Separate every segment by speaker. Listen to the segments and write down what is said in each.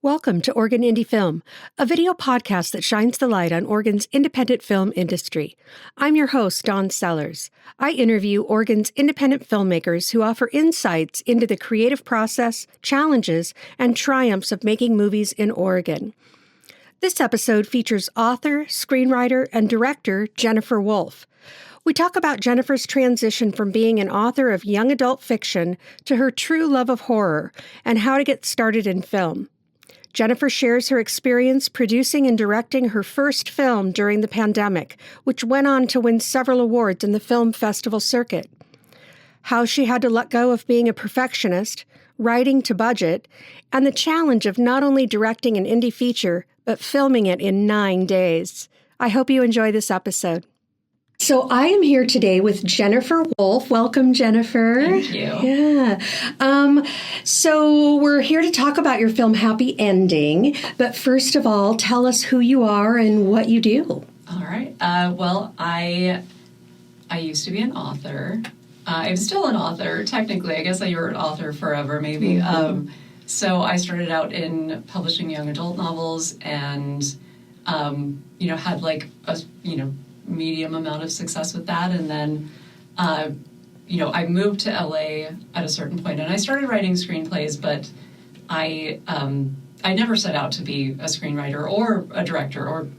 Speaker 1: Welcome to Oregon Indie Film, a video podcast that shines the light on Oregon's independent film industry. I'm your host, Dawn Sellers. I interview Oregon's independent filmmakers who offer insights into the creative process, challenges, and triumphs of making movies in Oregon. This episode features author, screenwriter, and director Jennifer Wolfe. We talk about Jennifer's transition from being an author of young adult fiction to her true love of horror and how to get started in film. Jennifer shares her experience producing and directing her first film during the pandemic, which went on to win several awards in the film festival circuit. How she had to let go of being a perfectionist, writing to budget, and the challenge of not only directing an indie feature, but filming it in 9 days. I hope you enjoy this episode. So I am here today with Jennifer Wolfe. Welcome, Jennifer.
Speaker 2: Thank you.
Speaker 1: Yeah. So we're here to talk about your film Happy Ending. But first of all, tell us who you are and what you do.
Speaker 2: All right. Well, I used to be an author. I'm still an author, technically. I guess I were an author forever, maybe. Mm-hmm. So I started out in publishing young adult novels and, had like a, medium amount of success with that. And then, I moved to LA at a certain point and I started writing screenplays, but I never set out to be a screenwriter or a director or,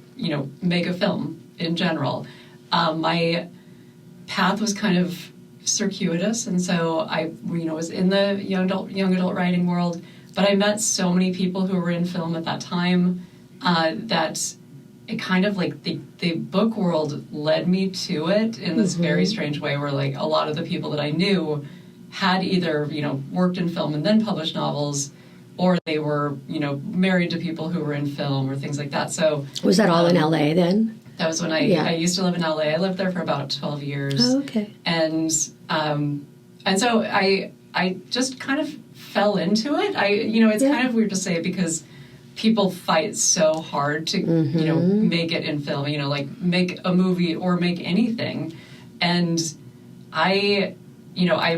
Speaker 2: make a film in general. My path was kind of circuitous. And so I, was in the young adult writing world, but I met so many people who were in film at that time, that it kind of like the book world led me to it in this very strange way where like a lot of the people that I knew had either, worked in film and then published novels, or they were, married to people who were in film or things like that. So
Speaker 1: was that all in LA then?
Speaker 2: That was when I used to live in LA. I lived there for about 12 years.
Speaker 1: Oh, okay.
Speaker 2: And so I just kind of fell into it. It's kind of weird to say because people fight so hard to, make it in film, like make a movie or make anything. And I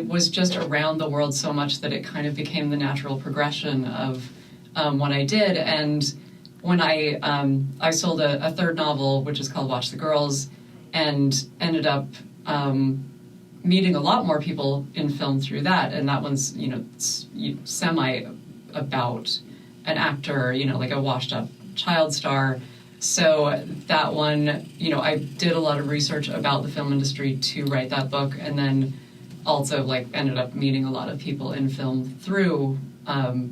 Speaker 2: was just around the world so much that it kind of became the natural progression of what I did. And when I sold a third novel, which is called Watch the Girls, and ended up meeting a lot more people in film through that. And that one's, semi about an actor, like a washed-up child star. So that one, I did a lot of research about the film industry to write that book, and then also ended up meeting a lot of people in film through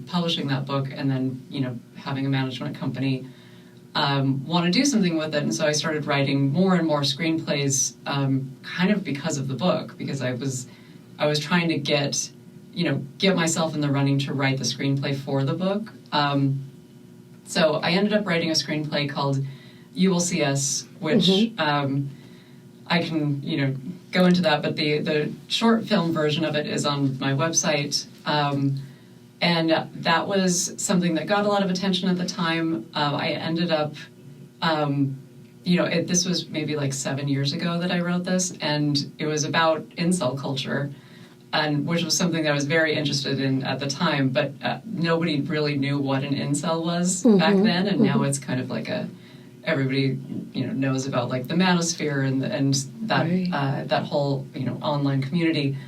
Speaker 2: publishing that book, and then having a management company want to do something with it. And so I started writing more and more screenplays, kind of because of the book, because I was trying to get myself in the running to write the screenplay for the book. So I ended up writing a screenplay called You Will See Us, which I can, go into that, but the short film version of it is on my website. And that was something that got a lot of attention at the time. I ended up, this was maybe like 7 years ago that I wrote this, and it was about incel culture, and which was something that I was very interested in at the time, but nobody really knew what an incel was back then, and now it's kind of like everybody knows about like the manosphere and that right. That whole online community.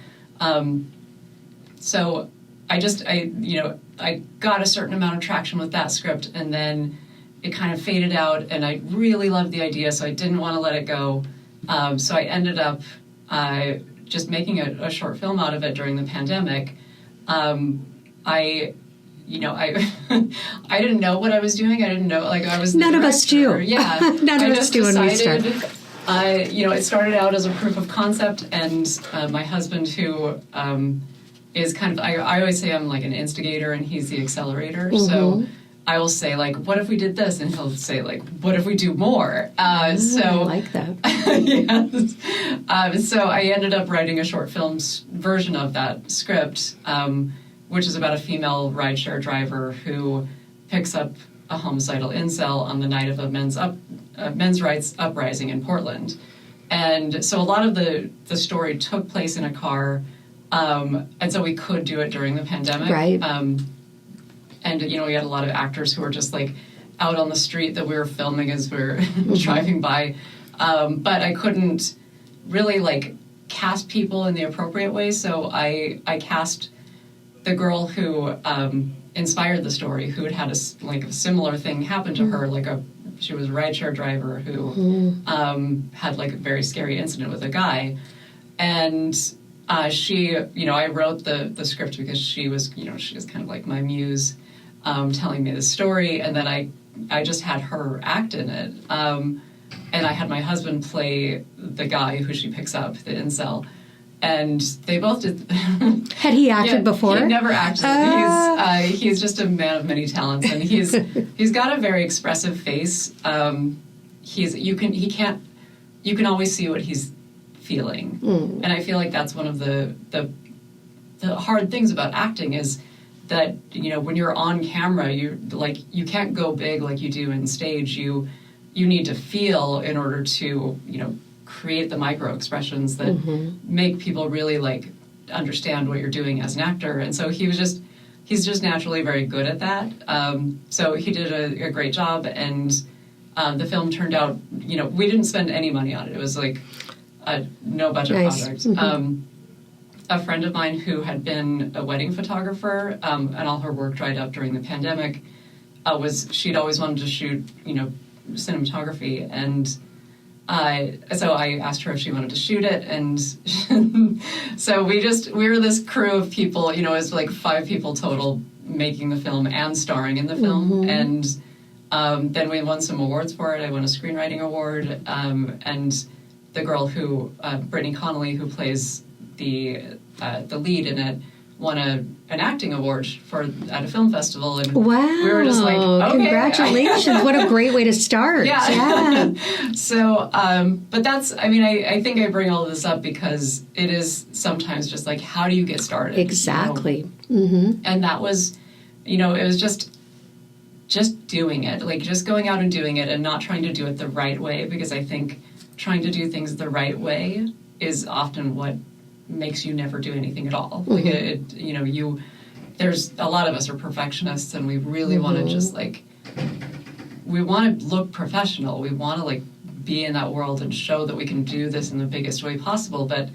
Speaker 2: So I got a certain amount of traction with that script, and then it kind of faded out, and I really loved the idea, so I didn't want to let it go. So I ended up just making a short film out of it during the pandemic. I didn't know what I was doing. I didn't know, I was
Speaker 1: None of us do.
Speaker 2: Yeah.
Speaker 1: None of us do when we start.
Speaker 2: It started out as a proof of concept, and my husband, who is kind of, I always say I'm like an instigator and he's the accelerator. So I will say, what if we did this? And he'll say, what if we do more?
Speaker 1: I like that.
Speaker 2: Yes. So I ended up writing a short film version of that script, which is about a female rideshare driver who picks up a homicidal incel on the night of a men's rights uprising in Portland. And so a lot of the story took place in a car, and so we could do it during the pandemic.
Speaker 1: Right.
Speaker 2: And, we had a lot of actors who were just like out on the street that we were filming as we were driving by. But I couldn't really like cast people in the appropriate way. So I cast the girl who inspired the story, who had a similar thing happen to her. She was a rideshare driver who had like a very scary incident with a guy. And she, I wrote the script because she was kind of like my muse, telling me the story, and then I just had her act in it, and I had my husband play the guy who she picks up, the incel, and they both did.
Speaker 1: Had he acted before?
Speaker 2: He never acted. He's just a man of many talents, and he's got a very expressive face. You can always see what he's feeling, and I feel like that's one of the hard things about acting is that when you're on camera, you can't go big like you do in stage. You need to feel in order to create the micro expressions that make people really like understand what you're doing as an actor. And so he's just naturally very good at that. So he did a great job, and the film turned out. We didn't spend any money on it. It was like a no budget project. A friend of mine who had been a wedding photographer, and all her work dried up during the pandemic, she'd always wanted to shoot, cinematography, and so I asked her if she wanted to shoot it, and so we were this crew of people, it was like 5 people total making the film and starring in the film, and then we won some awards for it. I won a screenwriting award, and the girl who, Brittany Connolly, who plays the lead in it, won an acting award at a film festival, and
Speaker 1: wow,
Speaker 2: we were just like, okay.
Speaker 1: Congratulations! What a great way to start.
Speaker 2: Yeah. So, but that's, I think I bring all this up because it is sometimes just like, how do you get started?
Speaker 1: Exactly.
Speaker 2: And that was, it was just doing it, like just going out and doing it and not trying to do it the right way, because I think trying to do things the right way is often what makes you never do anything at all. Like there's a lot of us are perfectionists, and we really want to just like, we want to look professional. We want to like be in that world and show that we can do this in the biggest way possible. But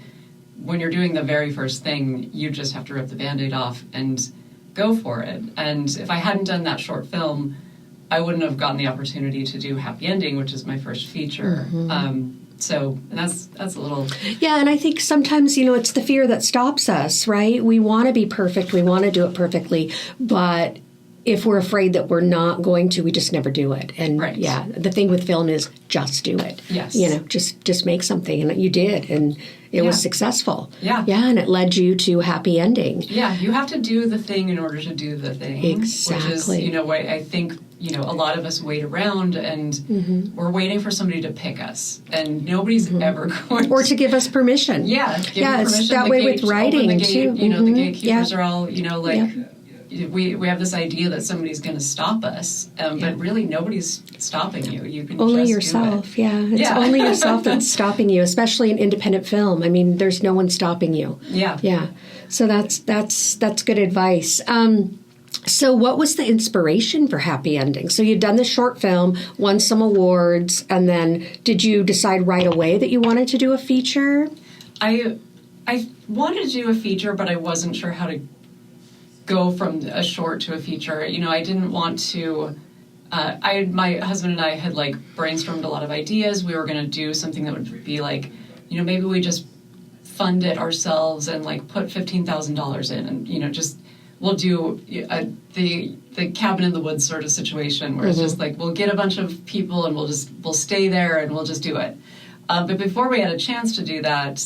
Speaker 2: when you're doing the very first thing, you just have to rip the Band-Aid off and go for it. And if I hadn't done that short film, I wouldn't have gotten the opportunity to do Happy Ending, which is my first feature. So that's a little...
Speaker 1: Yeah, and I think sometimes, it's the fear that stops us, right? We want to be perfect. We want to do it perfectly. But if we're afraid that we're not going to, we just never do it. And
Speaker 2: right.
Speaker 1: Yeah, the thing with film is just do it.
Speaker 2: Yes.
Speaker 1: Just make something. And you did. And it was successful.
Speaker 2: Yeah.
Speaker 1: Yeah, and it led you to Happy Ending.
Speaker 2: Yeah, you have to do the thing in order to do the thing.
Speaker 1: Exactly.
Speaker 2: Which is, I think... a lot of us wait around, and we're waiting for somebody to pick us, and nobody's ever going
Speaker 1: or to give us permission.
Speaker 2: Yeah, give permission.
Speaker 1: That way with writing too.
Speaker 2: The gatekeepers are all, we have this idea that somebody's going to stop us, but really nobody's stopping you. You can
Speaker 1: only
Speaker 2: just
Speaker 1: yourself.
Speaker 2: Do it.
Speaker 1: It's only yourself that's stopping you, especially in independent film. There's no one stopping you.
Speaker 2: Yeah.
Speaker 1: So that's good advice. So what was the inspiration for Happy Ending? So you'd done the short film, won some awards, and then did you decide right away that you wanted to do a feature?
Speaker 2: I wanted to do a feature, but I wasn't sure how to go from a short to a feature. I didn't want to... my husband and I had brainstormed a lot of ideas. We were going to do something that would be maybe we just fund it ourselves and put $15,000 in, and just... We'll do the cabin in the woods sort of situation where it's just we'll get a bunch of people and we'll stay there and we'll just do it. But before we had a chance to do that,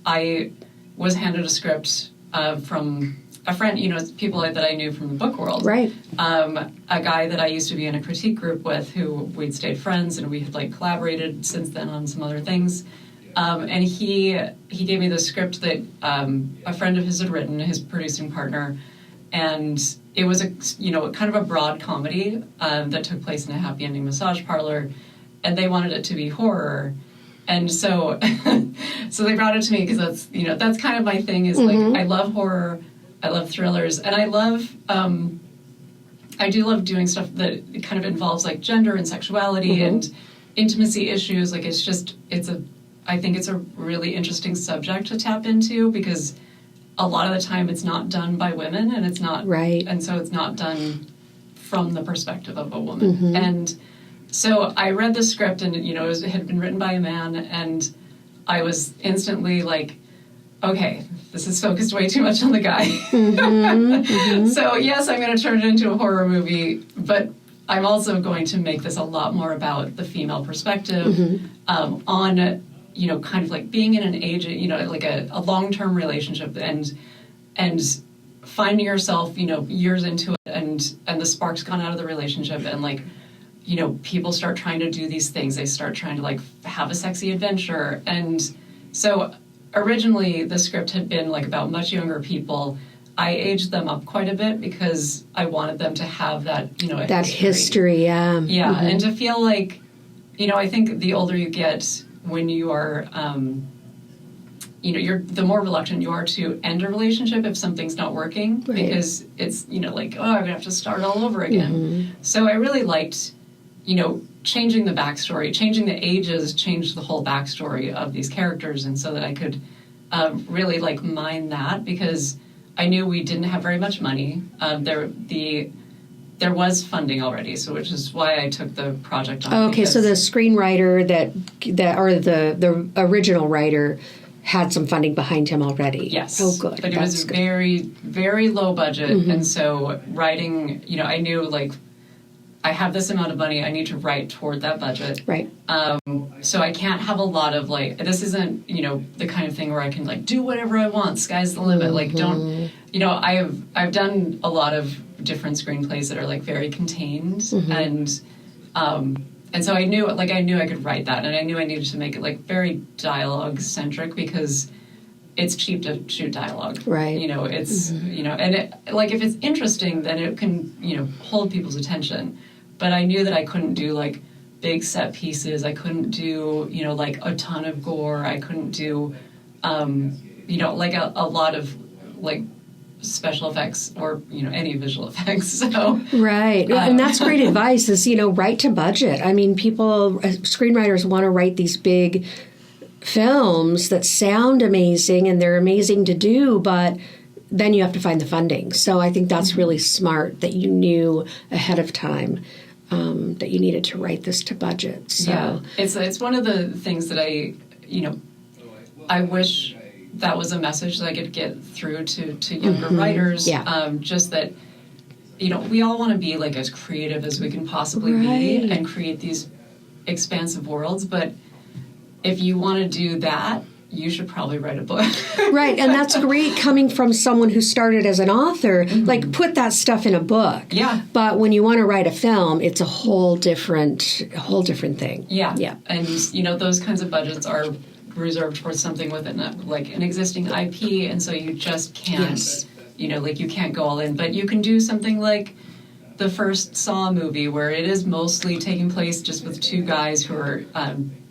Speaker 2: I was handed a script from a friend, people that I knew from the book world.
Speaker 1: Right.
Speaker 2: A guy that I used to be in a critique group with, who we'd stayed friends, and we had collaborated since then on some other things. And he gave me the script that a friend of his had written, his producing partner, and it was a kind of a broad comedy that took place in a happy ending massage parlor, and they wanted it to be horror, and so so they brought it to me because that's kind of my thing is I love horror, I love thrillers, and I love I do love doing stuff that kind of involves like gender and sexuality and intimacy issues. Like I think it's a really interesting subject to tap into, because a lot of the time it's not done by women, and it's not
Speaker 1: right,
Speaker 2: and so it's not done from the perspective of a woman. And so I read the script, and it had been written by a man, and I was instantly like, okay, this is focused way too much on the guy. So yes, I'm going to turn it into a horror movie, but I'm also going to make this a lot more about the female perspective on, kind of like being in an age, like a long-term relationship, and finding yourself, years into it, and the spark's gone out of the relationship, and like, people start trying to do these things. They start trying to like have a sexy adventure. And so originally the script had been like about much younger people. I aged them up quite a bit because I wanted them to have that,
Speaker 1: that history. Yeah.
Speaker 2: And to feel like, I think the older you get, when you are, the more reluctant you are to end a relationship if something's not working, because it's, like, oh, I'm going to have to start all over again. So I really liked, changing the backstory, changing the ages, changed the whole backstory of these characters, and so that I could really like mine that, because I knew we didn't have very much money. There was funding already, so which is why I took the project on.
Speaker 1: Okay, so the screenwriter that or the original writer had some funding behind him already.
Speaker 2: Yes.
Speaker 1: Oh, good.
Speaker 2: But it was very, very low budget, and so writing, I knew like I have this amount of money, I need to write toward that budget.
Speaker 1: Right.
Speaker 2: So I can't have a lot of like, this isn't, the kind of thing where I can like do whatever I want, sky's the limit. Like don't, I've done a lot of different screenplays that are like very contained, and so I knew I could write that, and I knew I needed to make it like very dialogue centric, because it's cheap to shoot dialogue.
Speaker 1: Right.
Speaker 2: It's, and it, like if it's interesting, then it can, hold people's attention. But I knew that I couldn't do like big set pieces. I couldn't do, like a ton of gore. I couldn't do, like a lot of like special effects or, any visual effects. So
Speaker 1: right. And that's great advice is, write to budget. I mean, screenwriters want to write these big films that sound amazing and they're amazing to do, but then you have to find the funding. So I think that's really smart that you knew ahead of time that you needed to write this to budget. So
Speaker 2: yeah, it's one of the things that I wish that was a message that I could get through to younger writers. Yeah. Just that, we all want to be like as creative as we can possibly be and create these expansive worlds, but if you want to do that, you should probably write a book. Right,
Speaker 1: and that's great coming from someone who started as an author. Like, put that stuff in a book.
Speaker 2: Yeah.
Speaker 1: But when you want to write a film, it's a whole different thing.
Speaker 2: Yeah. Yeah. And, those kinds of budgets are reserved for something with an existing IP, and so you just can't, you can't go all in. But you can do something like the first Saw movie, where it is mostly taking place just with two guys who are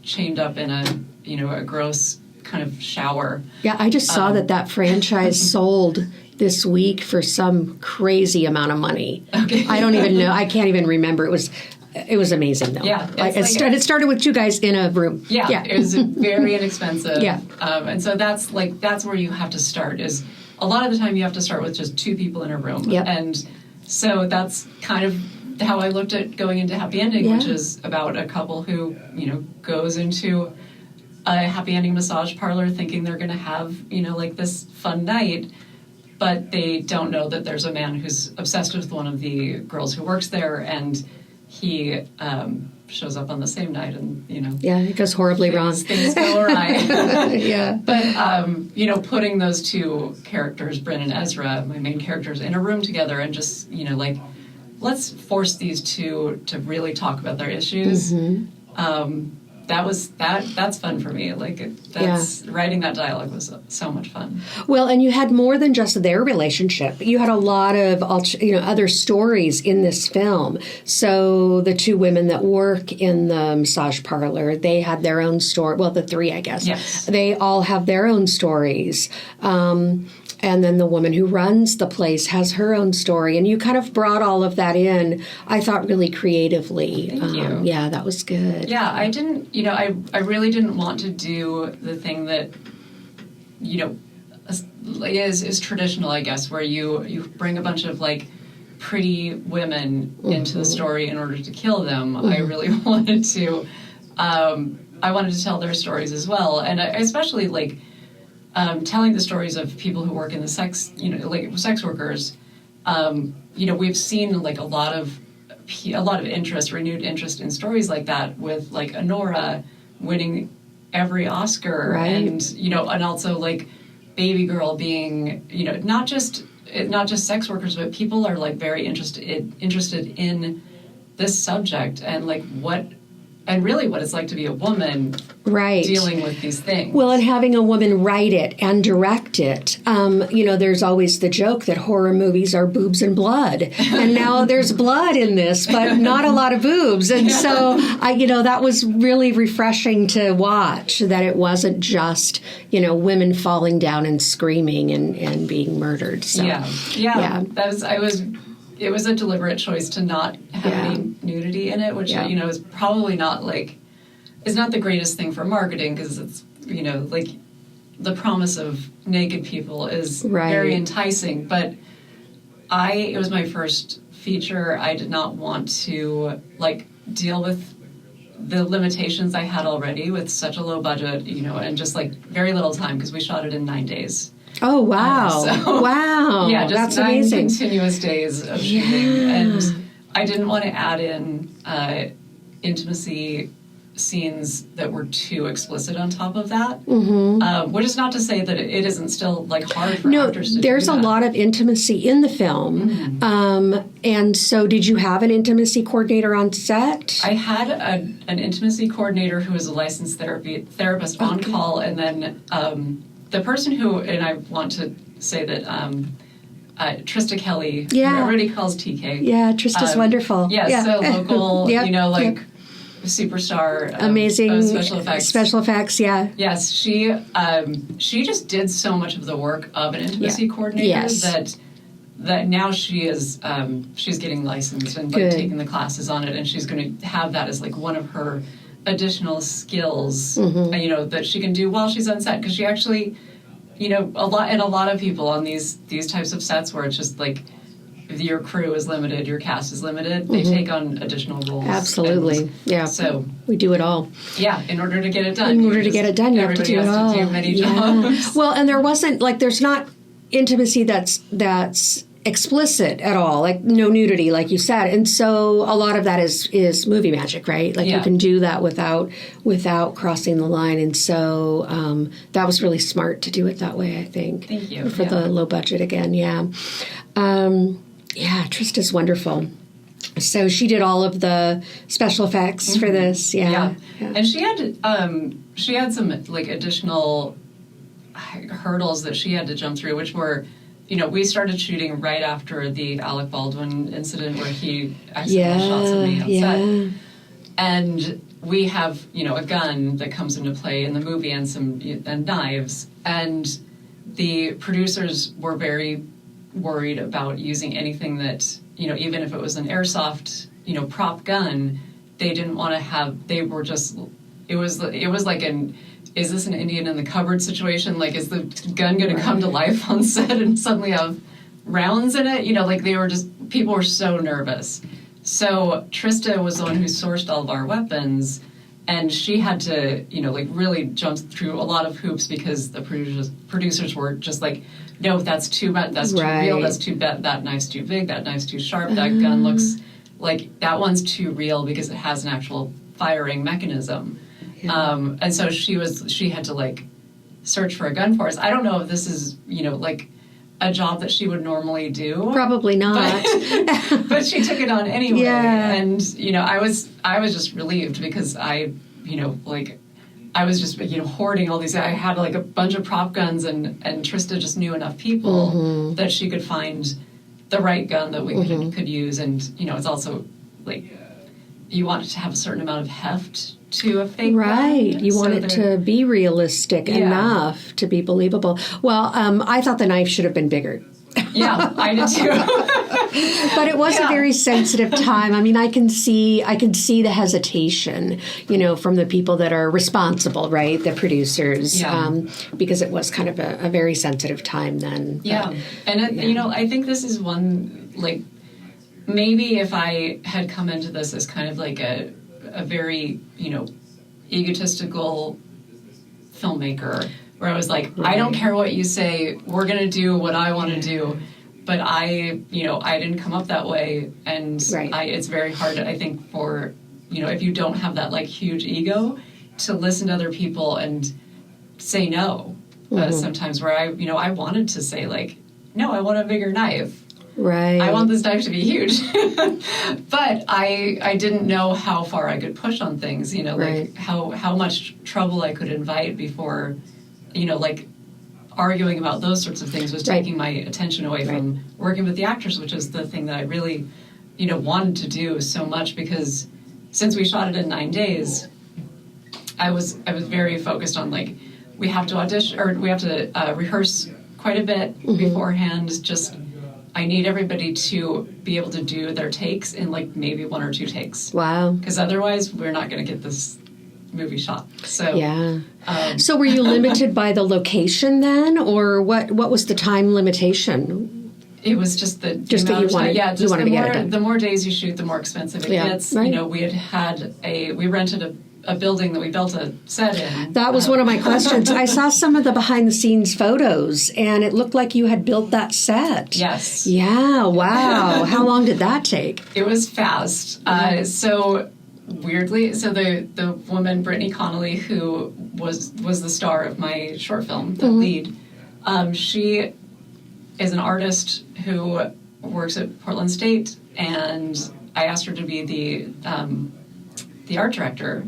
Speaker 2: chained up in a gross kind of shower. Yeah, I just saw that franchise sold this week for some crazy amount of money. Okay. I don't even know. I can't even remember. It was amazing, though. Yeah. It started with two guys in a room. Yeah. It was very inexpensive. Yeah. And so that's where you have to start, is a lot of the time you have to start with just two people in a room. Yep. And so that's kind of how I looked at going into Happy Ending, which is about a couple who, goes into a happy ending massage parlor thinking they're going to have, like this fun night, but they don't know that there's a man who's obsessed with one of the girls who works there, and he shows up on the same night, and,
Speaker 1: it goes horribly wrong.
Speaker 2: Things go awry.
Speaker 1: Yeah.
Speaker 2: But, putting those two characters, Bryn and Ezra, my main characters, in a room together and just, let's force these two to really talk about their issues. That's fun for me. Writing that dialogue was so much fun. Well,
Speaker 1: and you had more than just their relationship. You had a lot of other stories in this film. So the two women that work in the massage parlor, they had their own story. Well, the three, I guess. Yes. They all have their own stories. And then the woman who runs the place has her own story. And you kind of brought all of that in, I thought, really creatively.
Speaker 2: Thank you.
Speaker 1: Yeah, that was good.
Speaker 2: Yeah, I didn't, I really didn't want to do the thing that, is traditional, I guess, where you bring a bunch of, like, pretty women into the story in order to kill them. I really wanted to, I wanted to tell their stories as well. And I especially, like, telling the stories of people who work in the sex workers. We've seen, like, a lot of interest, renewed interest in stories like that, with, like, Honora winning every Oscar,
Speaker 1: right.
Speaker 2: and also, like, Baby Girl being, not just sex workers, but people are, like, very interested in this subject, and, like, what it's like to be a woman,
Speaker 1: right,
Speaker 2: dealing with these things.
Speaker 1: Well, and having a woman write it and direct it. There's always the joke that horror movies are boobs and blood, and now there's blood in this, but not a lot of boobs. And so, that was really refreshing to watch. That it wasn't just women falling down and screaming and being murdered. So, yeah. It was a deliberate choice to not have any nudity in it, which, is probably not, like, is not the greatest thing for marketing, because it's, like, the promise of naked people is very enticing. But it was my first feature. I did not want to, like, deal with the limitations I had already with such a low budget, and just, like, very little time, because we shot it in 9 days. Oh, wow. Wow.
Speaker 2: Yeah, just
Speaker 1: that's
Speaker 2: 9
Speaker 1: amazing.
Speaker 2: Continuous days of shooting. And I didn't want to add in intimacy scenes that were too explicit on top of that. Which is not to say that it isn't still, like, hard for actors to do that.
Speaker 1: There's a lot of intimacy in the film. And so did you have an intimacy coordinator on set?
Speaker 2: I had an intimacy coordinator who was a licensed therapist on call, and then the person who, and I want to say that Trista Kelly, who everybody calls TK.
Speaker 1: Yeah, Trista's wonderful.
Speaker 2: So local, superstar.
Speaker 1: Amazing
Speaker 2: special effects.
Speaker 1: Special effects,
Speaker 2: Yes, she just did so much of the work of an intimacy coordinator that now she is she's getting licensed and, like, taking the classes on it, and she's going to have that as, like, one of her additional skills, that she can do while she's on set, because she actually, a lot of people on these types of sets where it's just, like, your crew is limited, your cast is limited, they take on additional roles.
Speaker 1: Absolutely. So we do it all.
Speaker 2: Yeah, in order to get it done.
Speaker 1: You have to do it all.
Speaker 2: Everybody has to do many jobs.
Speaker 1: Well, and there wasn't, like, there's not intimacy that's explicit at all, like no nudity, like you said, and so a lot of that is movie magic, right? Like you can do that without crossing the line, and so that was really smart to do it that way, I think.
Speaker 2: Thank you
Speaker 1: for the low budget again. Trista's wonderful. So she did all of the special effects for this,
Speaker 2: and she had some, like, additional hurdles that she had to jump through, which were, we started shooting right after the Alec Baldwin incident where he accidentally shot somebody on set. And we have, a gun that comes into play in the movie and knives. And the producers were very worried about using anything that, even if it was an airsoft, prop gun, they didn't want to have, they were just, it was like is this an Indian in the cupboard situation? Like, is the gun going to come to life on set and suddenly have rounds in it? People were so nervous. So Trista was the one who sourced all of our weapons, and she had to, really jump through a lot of hoops, because the producers were just like, no, that's too real, that's too bad, that knife's too big, that knife's too sharp, that gun looks like, that one's too real because it has an actual firing mechanism. And so she had to, like, search for a gun for us. I don't know if this is, like, a job that she would normally do.
Speaker 1: Probably not.
Speaker 2: But she took it on anyway. And, I was just relieved, because I was just, hoarding all these. I had, like, a bunch of prop guns, and Trista just knew enough people that she could find the right gun that we could use. And, it's also, like, you want it to have a certain amount of heft to a fake
Speaker 1: Right.
Speaker 2: one.
Speaker 1: You want it to be realistic enough to be believable. Well, I thought the knife should have been bigger.
Speaker 2: Yeah, I did too.
Speaker 1: But it was a very sensitive time. I mean, I can see the hesitation, from the people that are responsible, right? The producers, because it was kind of a very sensitive time then.
Speaker 2: Yeah, and I think this is one, like, maybe if I had come into this as kind of like a very, egotistical filmmaker, where I was like, I don't care what you say, we're going to do what I want to do. But I didn't come up that way. And it's very hard, I think, for, if you don't have that, like, huge ego, to listen to other people and say no. Sometimes where I wanted to say, like, no, I want a bigger knife.
Speaker 1: Right.
Speaker 2: I want this knife to be huge. But I didn't know how far I could push on things, like how much trouble I could invite before, like, arguing about those sorts of things was taking my attention away from working with the actors, which is the thing that I really, wanted to do so much, because since we shot it in 9 days, I was very focused on, like, we have to audition, or we have to rehearse quite a bit beforehand. Just, I need everybody to be able to do their takes in, like, maybe 1 or 2 takes.
Speaker 1: Wow.
Speaker 2: Because otherwise we're not going to get this movie shot. So
Speaker 1: so were you limited by the location then, or what was the time limitation?
Speaker 2: It was just that
Speaker 1: you wanted to get it done.
Speaker 2: The more days you shoot, the more expensive it gets. We rented a building that we built a set in.
Speaker 1: That was one of my questions. I saw some of the behind the scenes photos, and it looked like you had built that set.
Speaker 2: Yes.
Speaker 1: Yeah. Wow. How long did that take?
Speaker 2: It was fast. So weirdly, the woman, Brittany Connolly, who was the star of my short film, the lead, she is an artist who works at Portland State, and I asked her to be the art director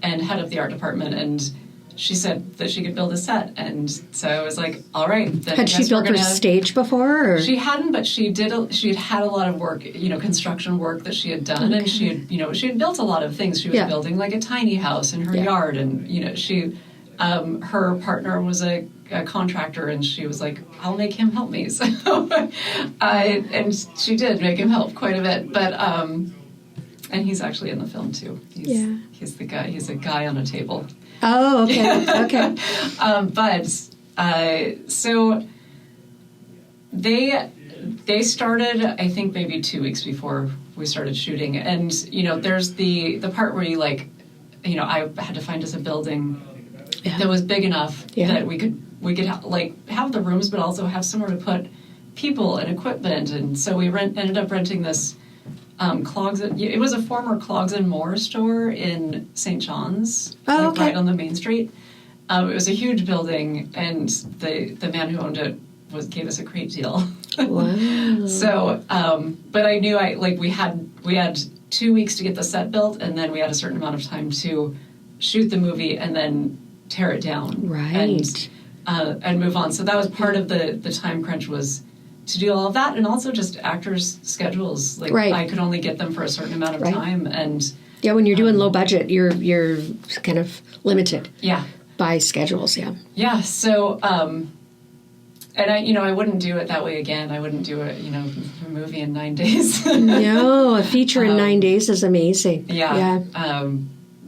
Speaker 2: and head of the art department, and she said that she could build a set, and so I was like, all right. Then
Speaker 1: had she built her stage before? Or?
Speaker 2: She hadn't, but she had had a lot of work, construction work that she had done, and she had built a lot of things. She was building, like, a tiny house in her yard, and her partner was a contractor, and she was like, I'll make him help me. So, and she did make him help quite a bit, but and he's actually in the film too. He's the guy. He's a guy on a table.
Speaker 1: Oh, okay. Okay.
Speaker 2: So they started, I think, maybe 2 weeks before we started shooting, and there's the part where you, like, I had to find us a building that was big enough that we could have the rooms, but also have somewhere to put people and equipment, and so we ended up renting this. It was a former Clogs and More store in St. John's, right on the main street. It was a huge building, and the man who owned it gave us a great deal.
Speaker 1: Wow.
Speaker 2: So, but I knew we had 2 weeks to get the set built, and then we had a certain amount of time to shoot the movie and then tear it down, and move on. So that was part of the time crunch, was to do all of that, and also just actors' schedules. I could only get them for a certain amount of time, and
Speaker 1: when you're doing low budget, you're kind of limited. By schedules.
Speaker 2: So, and I wouldn't do it that way again. I wouldn't do it, a movie in 9 days.
Speaker 1: No, a feature in 9 days is amazing.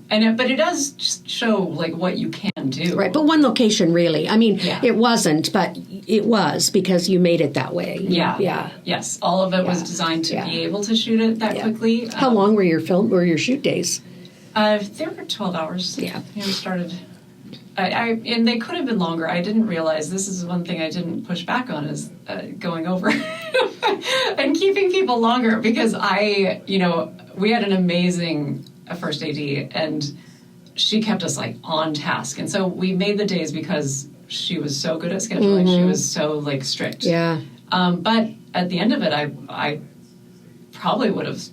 Speaker 2: But it does just show, like, what you can do.
Speaker 1: Right, but one location, really. I mean, it wasn't, but it was, because you made it that way.
Speaker 2: Yes, all of it was designed to be able to shoot it that quickly.
Speaker 1: How long were your shoot days?
Speaker 2: They were 12 hours. We started. And they could have been longer. I didn't realize, this is one thing I didn't push back on, is going over and keeping people longer, because we had an amazing first AD, and she kept us, like, on task. And so we made the days because she was so good at scheduling. She was so, like, strict. But at the end of it, I probably would have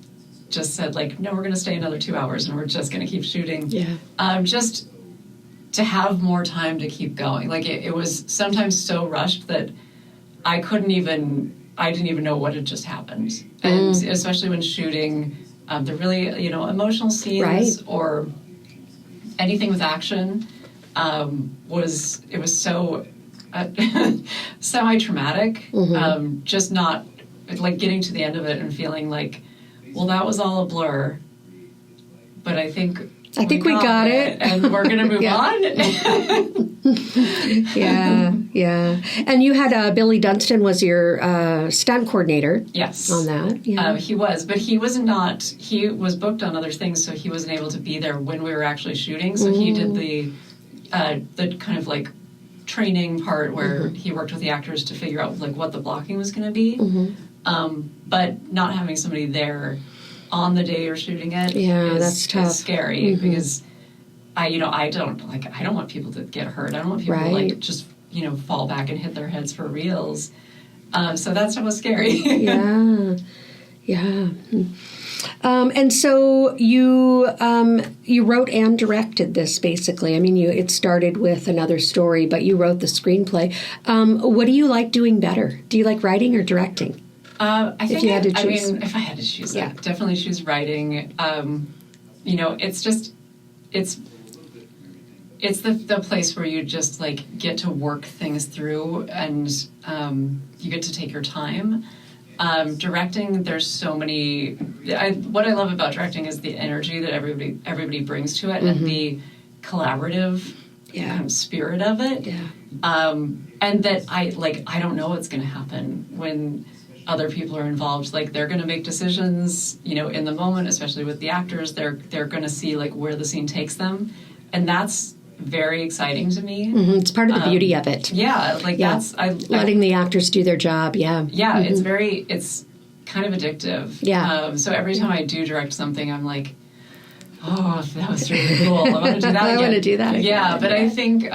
Speaker 2: just said, like, no, we're going to stay another 2 hours and we're just going to keep shooting. Just to have more time to keep going. Like, it was sometimes so rushed that I didn't even know what had just happened. And especially when shooting the really, emotional scenes, or anything with action was so semi-traumatic. Just not like getting to the end of it and feeling like, well, that was all a blur, but I think we got it, and we're going to move on.
Speaker 1: Yeah. And you had Billy Dunstan was your stunt coordinator.
Speaker 2: Yes,
Speaker 1: on that. Yeah.
Speaker 2: He was, but he was not. He was booked on other things, so he wasn't able to be there when we were actually shooting. So he did the kind of like training part where he worked with the actors to figure out like what the blocking was going to be. But not having somebody there on the day you're shooting it
Speaker 1: that's tough.
Speaker 2: Is scary because I don't want people to get hurt. I don't want people to like just fall back and hit their heads for reals. So that stuff was scary.
Speaker 1: Yeah. And so you wrote and directed this, basically. I mean, it started with another story, but you wrote the screenplay. What do you like doing better? Do you like writing or directing?
Speaker 2: I think
Speaker 1: if you had to choose.
Speaker 2: if I had to choose, I'd definitely choose writing. It's the place where you just like get to work things through, and you get to take your time. Directing, there's so many. What I love about directing is the energy that everybody brings to it, and the collaborative spirit of it. And that I don't know what's going to happen when other people are involved. Like they're going to make decisions, in the moment, especially with the actors. They're going to see like where the scene takes them, and that's very exciting to me.
Speaker 1: It's part of the beauty of it.
Speaker 2: That's
Speaker 1: letting the actors do their job.
Speaker 2: It's kind of addictive. So every time I do direct something, I'm like, oh, that was really cool. I want to do that again.
Speaker 1: I want to do that again.
Speaker 2: Yeah, but I think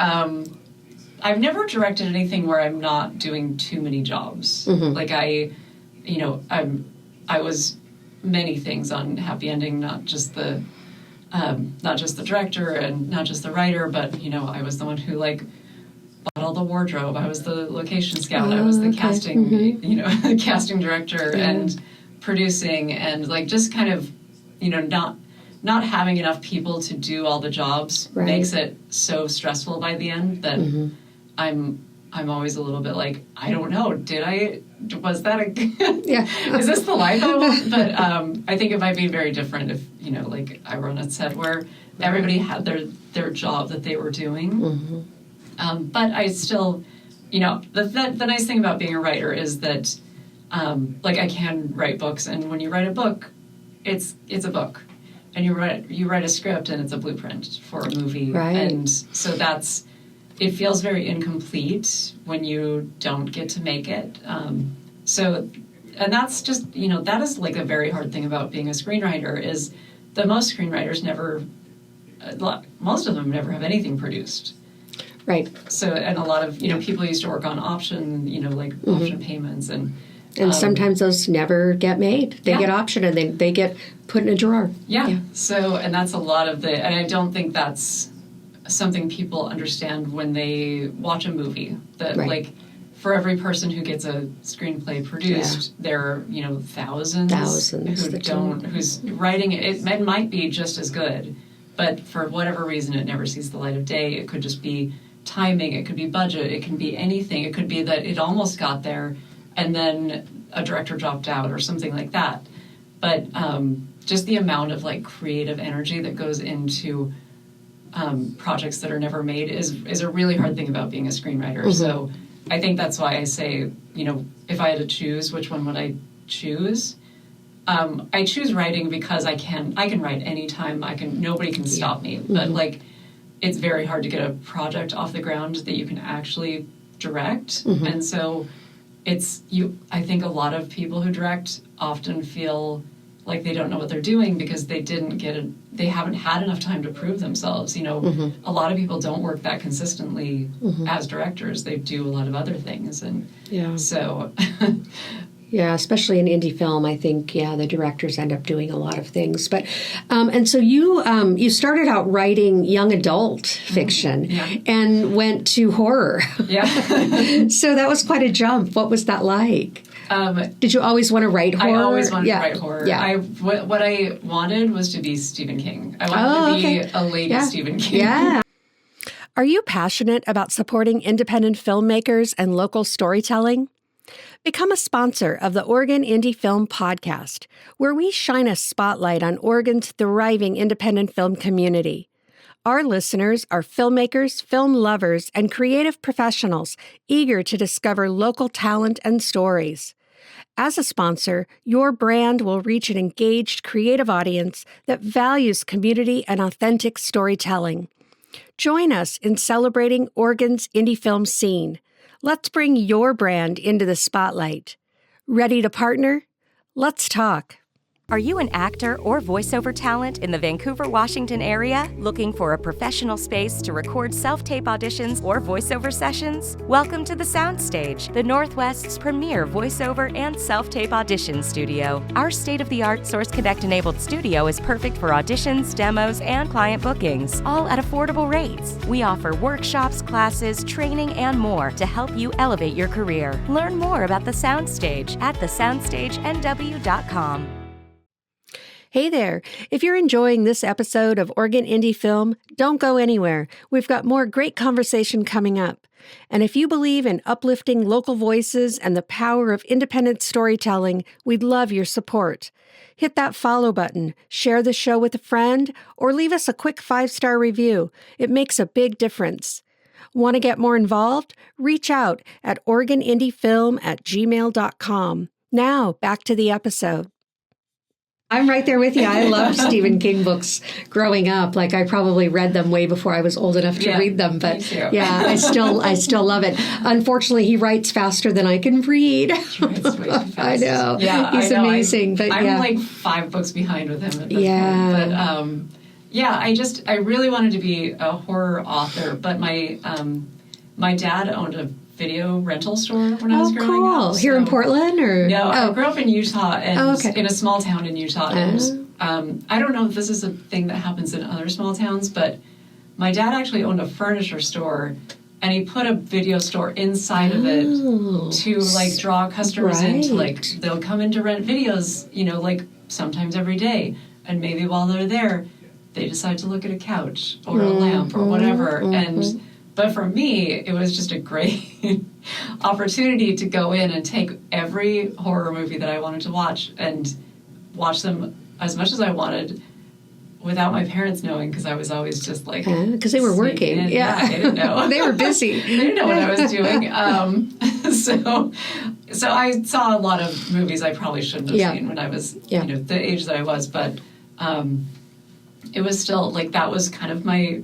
Speaker 2: I've never directed anything where I'm not doing too many jobs. Like I was many things on Happy Ending, not just the director and not just the writer, but I was the one who like bought all the wardrobe. I was the location scout. I was the casting, casting director and producing, and like just kind of not having enough people to do all the jobs makes it so stressful by the end that I'm always a little bit like, I don't know, was that is this the life I want? But I think it might be very different if, like I run a set where everybody had their job that they were doing. But I still, the nice thing about being a writer is that, I can write books, and when you write a book, it's a book. And you write a script, and it's a blueprint for a movie. And so it feels very incomplete when you don't get to make it. And that's just, that is like a very hard thing about being a screenwriter is that most screenwriters most of them never have anything produced. So, and a lot of, people used to work on option, option payments and
Speaker 1: sometimes those never get made. They get optioned and they get put in a drawer.
Speaker 2: So, and that's a lot of and I don't think that's something people understand when they watch a movie. That like for every person who gets a screenplay produced, there are thousands who's writing it. It might be just as good, but for whatever reason, it never sees the light of day. It could just be timing. It could be budget. It can be anything. It could be that it almost got there, and then a director dropped out or something like that. But just the amount of like creative energy that goes into projects that are never made is a really hard thing about being a screenwriter. So I think that's why I say, if I had to choose, which one would I choose? I choose writing because I can write anytime. Nobody can stop me. But like, it's very hard to get a project off the ground that you can actually direct. And so I think a lot of people who direct often feel like they don't know what they're doing because they haven't had enough time to prove themselves. A lot of people don't work that consistently as directors. They do a lot of other things. And so...
Speaker 1: Yeah, especially in indie film, I think, the directors end up doing a lot of things. But and so you started out writing young adult fiction and went to horror.
Speaker 2: Yeah.
Speaker 1: So that was quite a jump. What was that like? Did you always want to write horror?
Speaker 2: I always wanted to write horror.
Speaker 1: Yeah.
Speaker 2: What I wanted was to be Stephen King. I wanted to be a lady Stephen King.
Speaker 1: Yeah. Are you passionate about supporting independent filmmakers and local storytelling? Become a sponsor of the Oregon Indie Film Podcast, where we shine a spotlight on Oregon's thriving independent film community. Our listeners are filmmakers, film lovers, and creative professionals eager to discover local talent and stories. As a sponsor, your brand will reach an engaged, creative audience that values community and authentic storytelling. Join us in celebrating Oregon's indie film scene. Let's bring your brand into the spotlight. Ready to partner? Let's talk.
Speaker 3: Are you an actor or voiceover talent in the Vancouver, Washington area looking for a professional space to record self-tape auditions or voiceover sessions? Welcome to The Soundstage, the Northwest's premier voiceover and self-tape audition studio. Our state-of-the-art Source Connect-enabled studio is perfect for auditions, demos, and client bookings, all at affordable rates. We offer workshops, classes, training, and more to help you elevate your career. Learn more about The Soundstage at thesoundstagenw.com.
Speaker 1: Hey there. If you're enjoying this episode of Oregon Indie Film, don't go anywhere. We've got more great conversation coming up. And if you believe in uplifting local voices and the power of independent storytelling, we'd love your support. Hit that follow button, share the show with a friend, or leave us a quick 5-star review. It makes a big difference. Want to get more involved? Reach out at OregonIndieFilm@gmail.com. Now, back to the episode. I'm right there with you. I loved Stephen King books growing up. Like, I probably read them way before I was old enough to read them. But yeah, I still love it. Unfortunately, he writes faster than I can read.
Speaker 2: He writes way too fast.
Speaker 1: I know.
Speaker 2: Yeah,
Speaker 1: he's amazing.
Speaker 2: I'm like 5 books behind with him at this point. But I really wanted to be a horror author. But my dad owned a video rental store when I was growing up.
Speaker 1: Here in Portland? Or?
Speaker 2: No, I grew up in Utah and in a small town in Utah. And I don't know if this is a thing that happens in other small towns, but my dad actually owned a furniture store and he put a video store inside of it to like draw customers into like, they'll come in to rent videos, like sometimes every day. And maybe while they're there, they decide to look at a couch or a lamp or whatever. But for me, it was just a great opportunity to go in and take every horror movie that I wanted to watch and watch them as much as I wanted without my parents knowing, because I was always just like...
Speaker 1: Because they were working.
Speaker 2: Yeah, they didn't know.
Speaker 1: They were busy.
Speaker 2: They didn't know what I was doing. So I saw a lot of movies I probably shouldn't have seen when I was the age that I was. But it was still, like, that was kind of my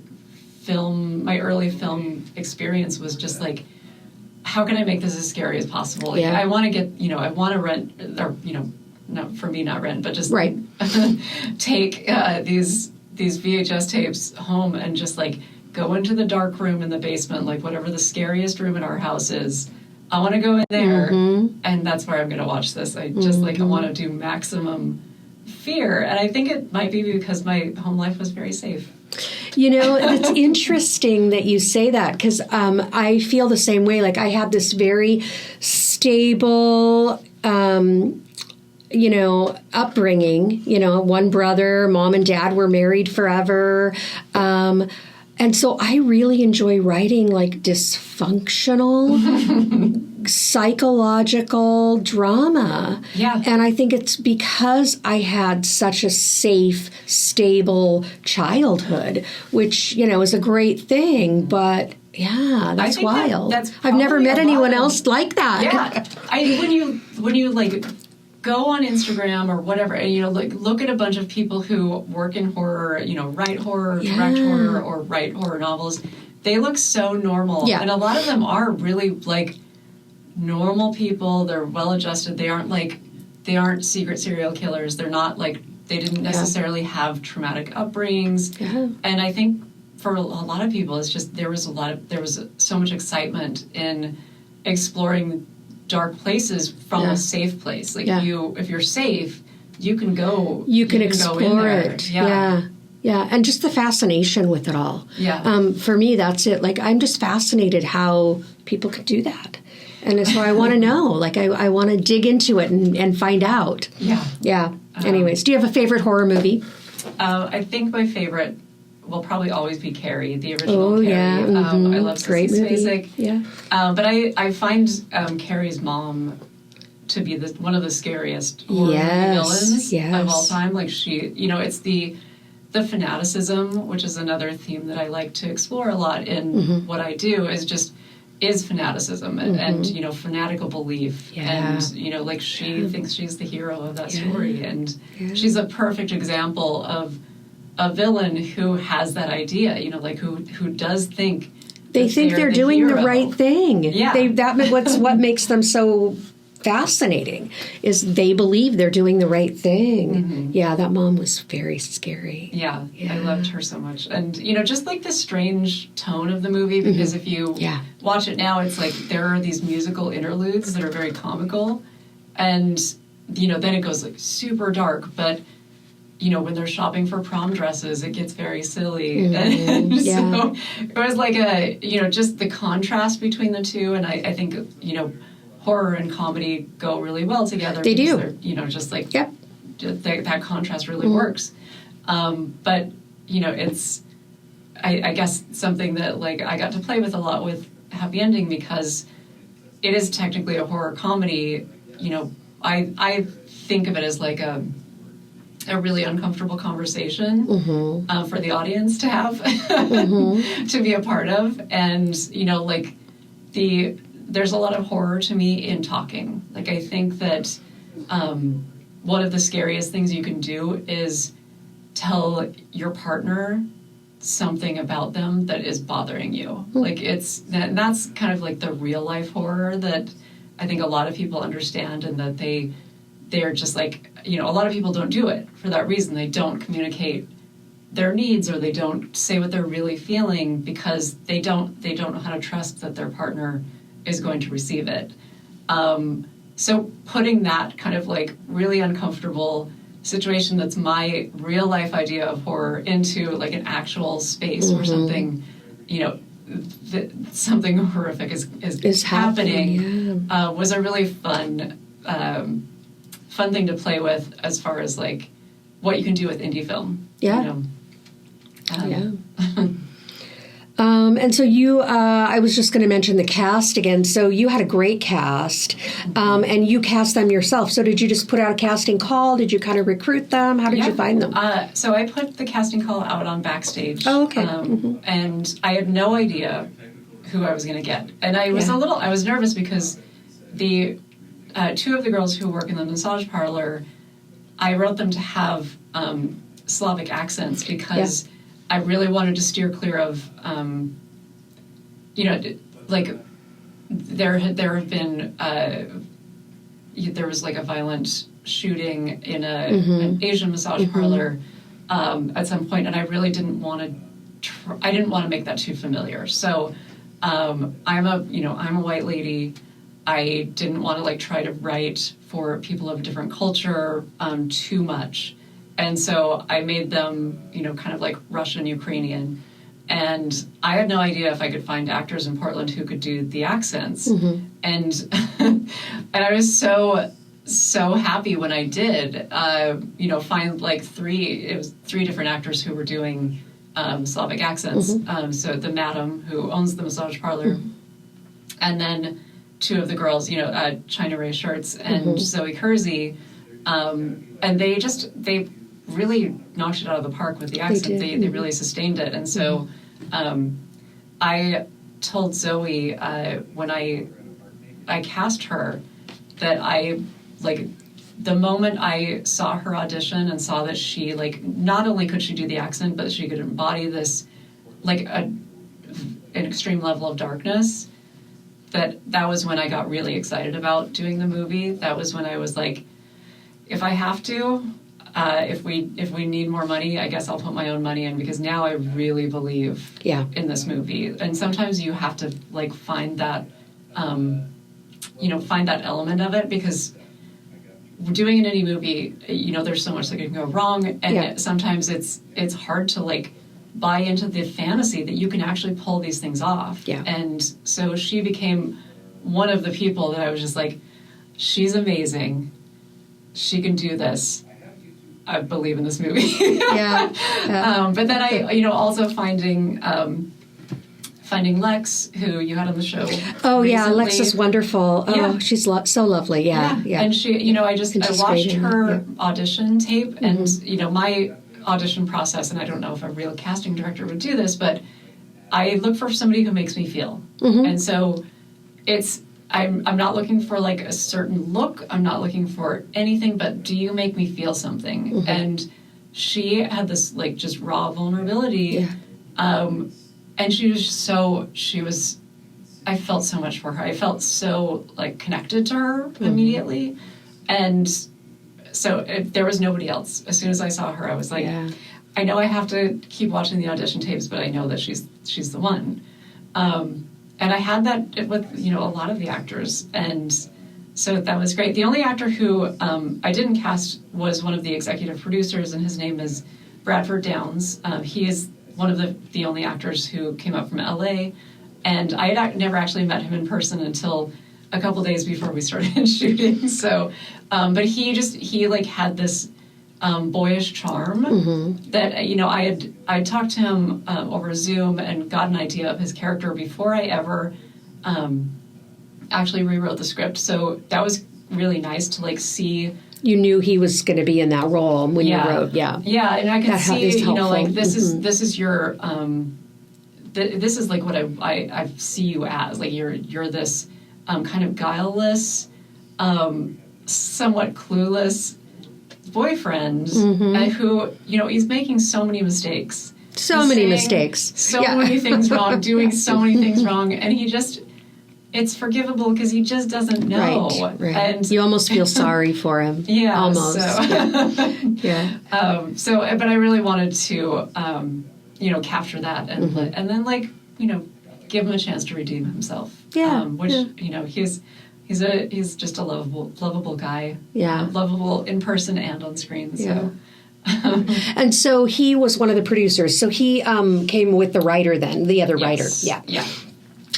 Speaker 2: early film experience was just like, how can I make this as scary as possible? Like, I want to I want to rent, or, not for me, not rent, but just take these VHS tapes home and just like go into the dark room in the basement, like whatever the scariest room in our house is. I want to go in there and that's where I'm going to watch this. I just I want to do maximum fear. And I think it might be because my home life was very safe.
Speaker 1: It's interesting that you say that, because I feel the same way. Like, I had this very stable, upbringing. One brother, mom and dad were married forever. And so I really enjoy writing, like, dysfunctional psychological drama. Yeah. And I think it's because I had such a safe, stable childhood, which, is a great thing. But yeah, that's wild. I've never met anyone else like that.
Speaker 2: Yeah. When you like go on Instagram or whatever, and look at a bunch of people who work in horror, write horror, direct horror, or write horror novels, they look so normal. Yeah. And a lot of them are really like normal people. They're well adjusted. They aren't secret serial killers. They're not like, they didn't necessarily have traumatic upbringings. Yeah. And I think for a lot of people, it's just there was so much excitement in exploring dark places from a safe place. Like if you're safe, you can go. You can explore go in there.
Speaker 1: It. Yeah. And just the fascination with it all. Yeah. For me, that's it. Like, I'm just fascinated how people could do that. And so I want to know, like, I want to dig into it and find out. Yeah. Anyways, do you have a favorite horror movie?
Speaker 2: I think my favorite will probably always be Carrie, the original Carrie.
Speaker 1: Yeah. Mm-hmm.
Speaker 2: I love
Speaker 1: Great
Speaker 2: Sissy
Speaker 1: movie.
Speaker 2: Spacek.
Speaker 1: Yeah.
Speaker 2: But I find Carrie's mom to be one of the scariest horror villains of all time. Like she, it's the fanaticism, which is another theme that I like to explore a lot in what I do, is fanaticism and fanatical belief. And, like she thinks she's the hero of that story. And she's a perfect example of a villain who has that idea, like who does think
Speaker 1: they think they're doing the right thing.
Speaker 2: Yeah.
Speaker 1: That's what makes them so fascinating, is they believe they're doing the right thing. Mm-hmm. Yeah, that mom was very scary.
Speaker 2: Yeah, I loved her so much. And, just like the strange tone of the movie, because if you watch it now, it's like there are these musical interludes that are very comical. And, then it goes like super dark. But, when they're shopping for prom dresses, it gets very silly. Mm-hmm. And so it was like just the contrast between the two. And I think, horror and comedy go really well together.
Speaker 1: They do.
Speaker 2: Just like that contrast really works. But it's I guess something that like I got to play with a lot with Happy Ending, because it is technically a horror comedy. I think of it as like a really uncomfortable conversation for the audience to have to be a part of, and there's a lot of horror to me in talking. Like, I think that one of the scariest things you can do is tell your partner something about them that is bothering you. Like, that's kind of like the real life horror that I think a lot of people understand, and that they're just like, a lot of people don't do it for that reason. They don't communicate their needs, or they don't say what they're really feeling, because they don't know how to trust that their partner is going to receive it. So putting that kind of like really uncomfortable situation that's my real life idea of horror into like an actual space where something, something horrific is happening was a really fun thing to play with, as far as like what you can do with indie film.
Speaker 1: And so I was just going to mention the cast again. So you had a great cast, and you cast them yourself. So did you just put out a casting call? Did you kind of recruit them? How did you find them?
Speaker 2: So I put the casting call out on Backstage.
Speaker 1: Oh, okay.
Speaker 2: And I had no idea who I was going to get. And I was I was nervous, because the two of the girls who work in the massage parlor, I wrote them to have Slavic accents, because I really wanted to steer clear of, like there have been, there was like a violent shooting in an Asian massage parlor at some point, and I really didn't want to make that too familiar. So I'm a white lady. I didn't want to like try to write for people of a different culture too much. And so I made them, kind of like Russian, Ukrainian. And I had no idea if I could find actors in Portland who could do the accents. And and I was so happy when I did, find like three different actors who were doing Slavic accents. So the madam who owns the massage parlor, and then two of the girls, China Ray Shirts and Zoe Kersey. And they really knocked it out of the park with the accent. They really sustained it. And so I told Zoe when I cast her that the moment I saw her audition and saw that she not only could she do the accent, but she could embody this an extreme level of darkness, that was when I got really excited about doing the movie. That was when I was like, if I have to, if we need more money, I guess I'll put my own money in, because now I really believe in this movie. And sometimes you have to find that find that element of it, because doing an indie movie, there's so much that can go wrong, and sometimes it's hard to buy into the fantasy that you can actually pull these things off. And so she became one of the people that I was just like, she's amazing. She can do this. I believe in this movie.
Speaker 1: Yeah.
Speaker 2: But then I, also finding Lex, who you had on the show.
Speaker 1: Oh,
Speaker 2: recently.
Speaker 1: yeah, Lex is wonderful. Oh,
Speaker 2: Yeah.
Speaker 1: she's so lovely. Yeah.
Speaker 2: And she, I watched her audition tape, and,
Speaker 1: Mm-hmm.
Speaker 2: My audition process, and I don't know if a real casting director would do this, but I look for somebody who makes me feel.
Speaker 1: Mm-hmm.
Speaker 2: And so I'm not looking for like a certain look. I'm not looking for anything, but do you make me feel something?
Speaker 1: Mm-hmm.
Speaker 2: And she had this like just raw vulnerability.
Speaker 1: Yeah.
Speaker 2: And I felt so much for her. I felt so like connected to her immediately. And so there was nobody else. As soon as I saw her, I was like, I know I have to keep watching the audition tapes, but I know that she's the one. And I had that with, a lot of the actors. And so that was great. The only actor who I didn't cast was one of the executive producers, and his name is Bradford Downs. He is one of the only actors who came up from LA. And I had never actually met him in person until a couple days before we started shooting. So, but he like had this boyish charm that, I talked to him over Zoom and got an idea of his character before I ever actually rewrote the script. So that was really nice to like see.
Speaker 1: You knew he was going to be in that role when you wrote,
Speaker 2: Yeah, and I could see, like this is your, this is like what I see you as. Like you're this kind of guileless, somewhat clueless boyfriend who, he's making so many mistakes. So many things wrong, doing so many things wrong, and it's forgivable because he just doesn't know.
Speaker 1: Right.
Speaker 2: And
Speaker 1: you almost feel sorry for him.
Speaker 2: Yeah.
Speaker 1: Almost.
Speaker 2: So, but I really wanted to, capture that and then like, give him a chance to redeem himself.
Speaker 1: Yeah.
Speaker 2: He's just a lovable guy.
Speaker 1: Yeah.
Speaker 2: Lovable in person and on screen. So.
Speaker 1: Yeah. And so he was one of the producers. So he came with the writer then, the other writer. Yeah.
Speaker 2: Yeah.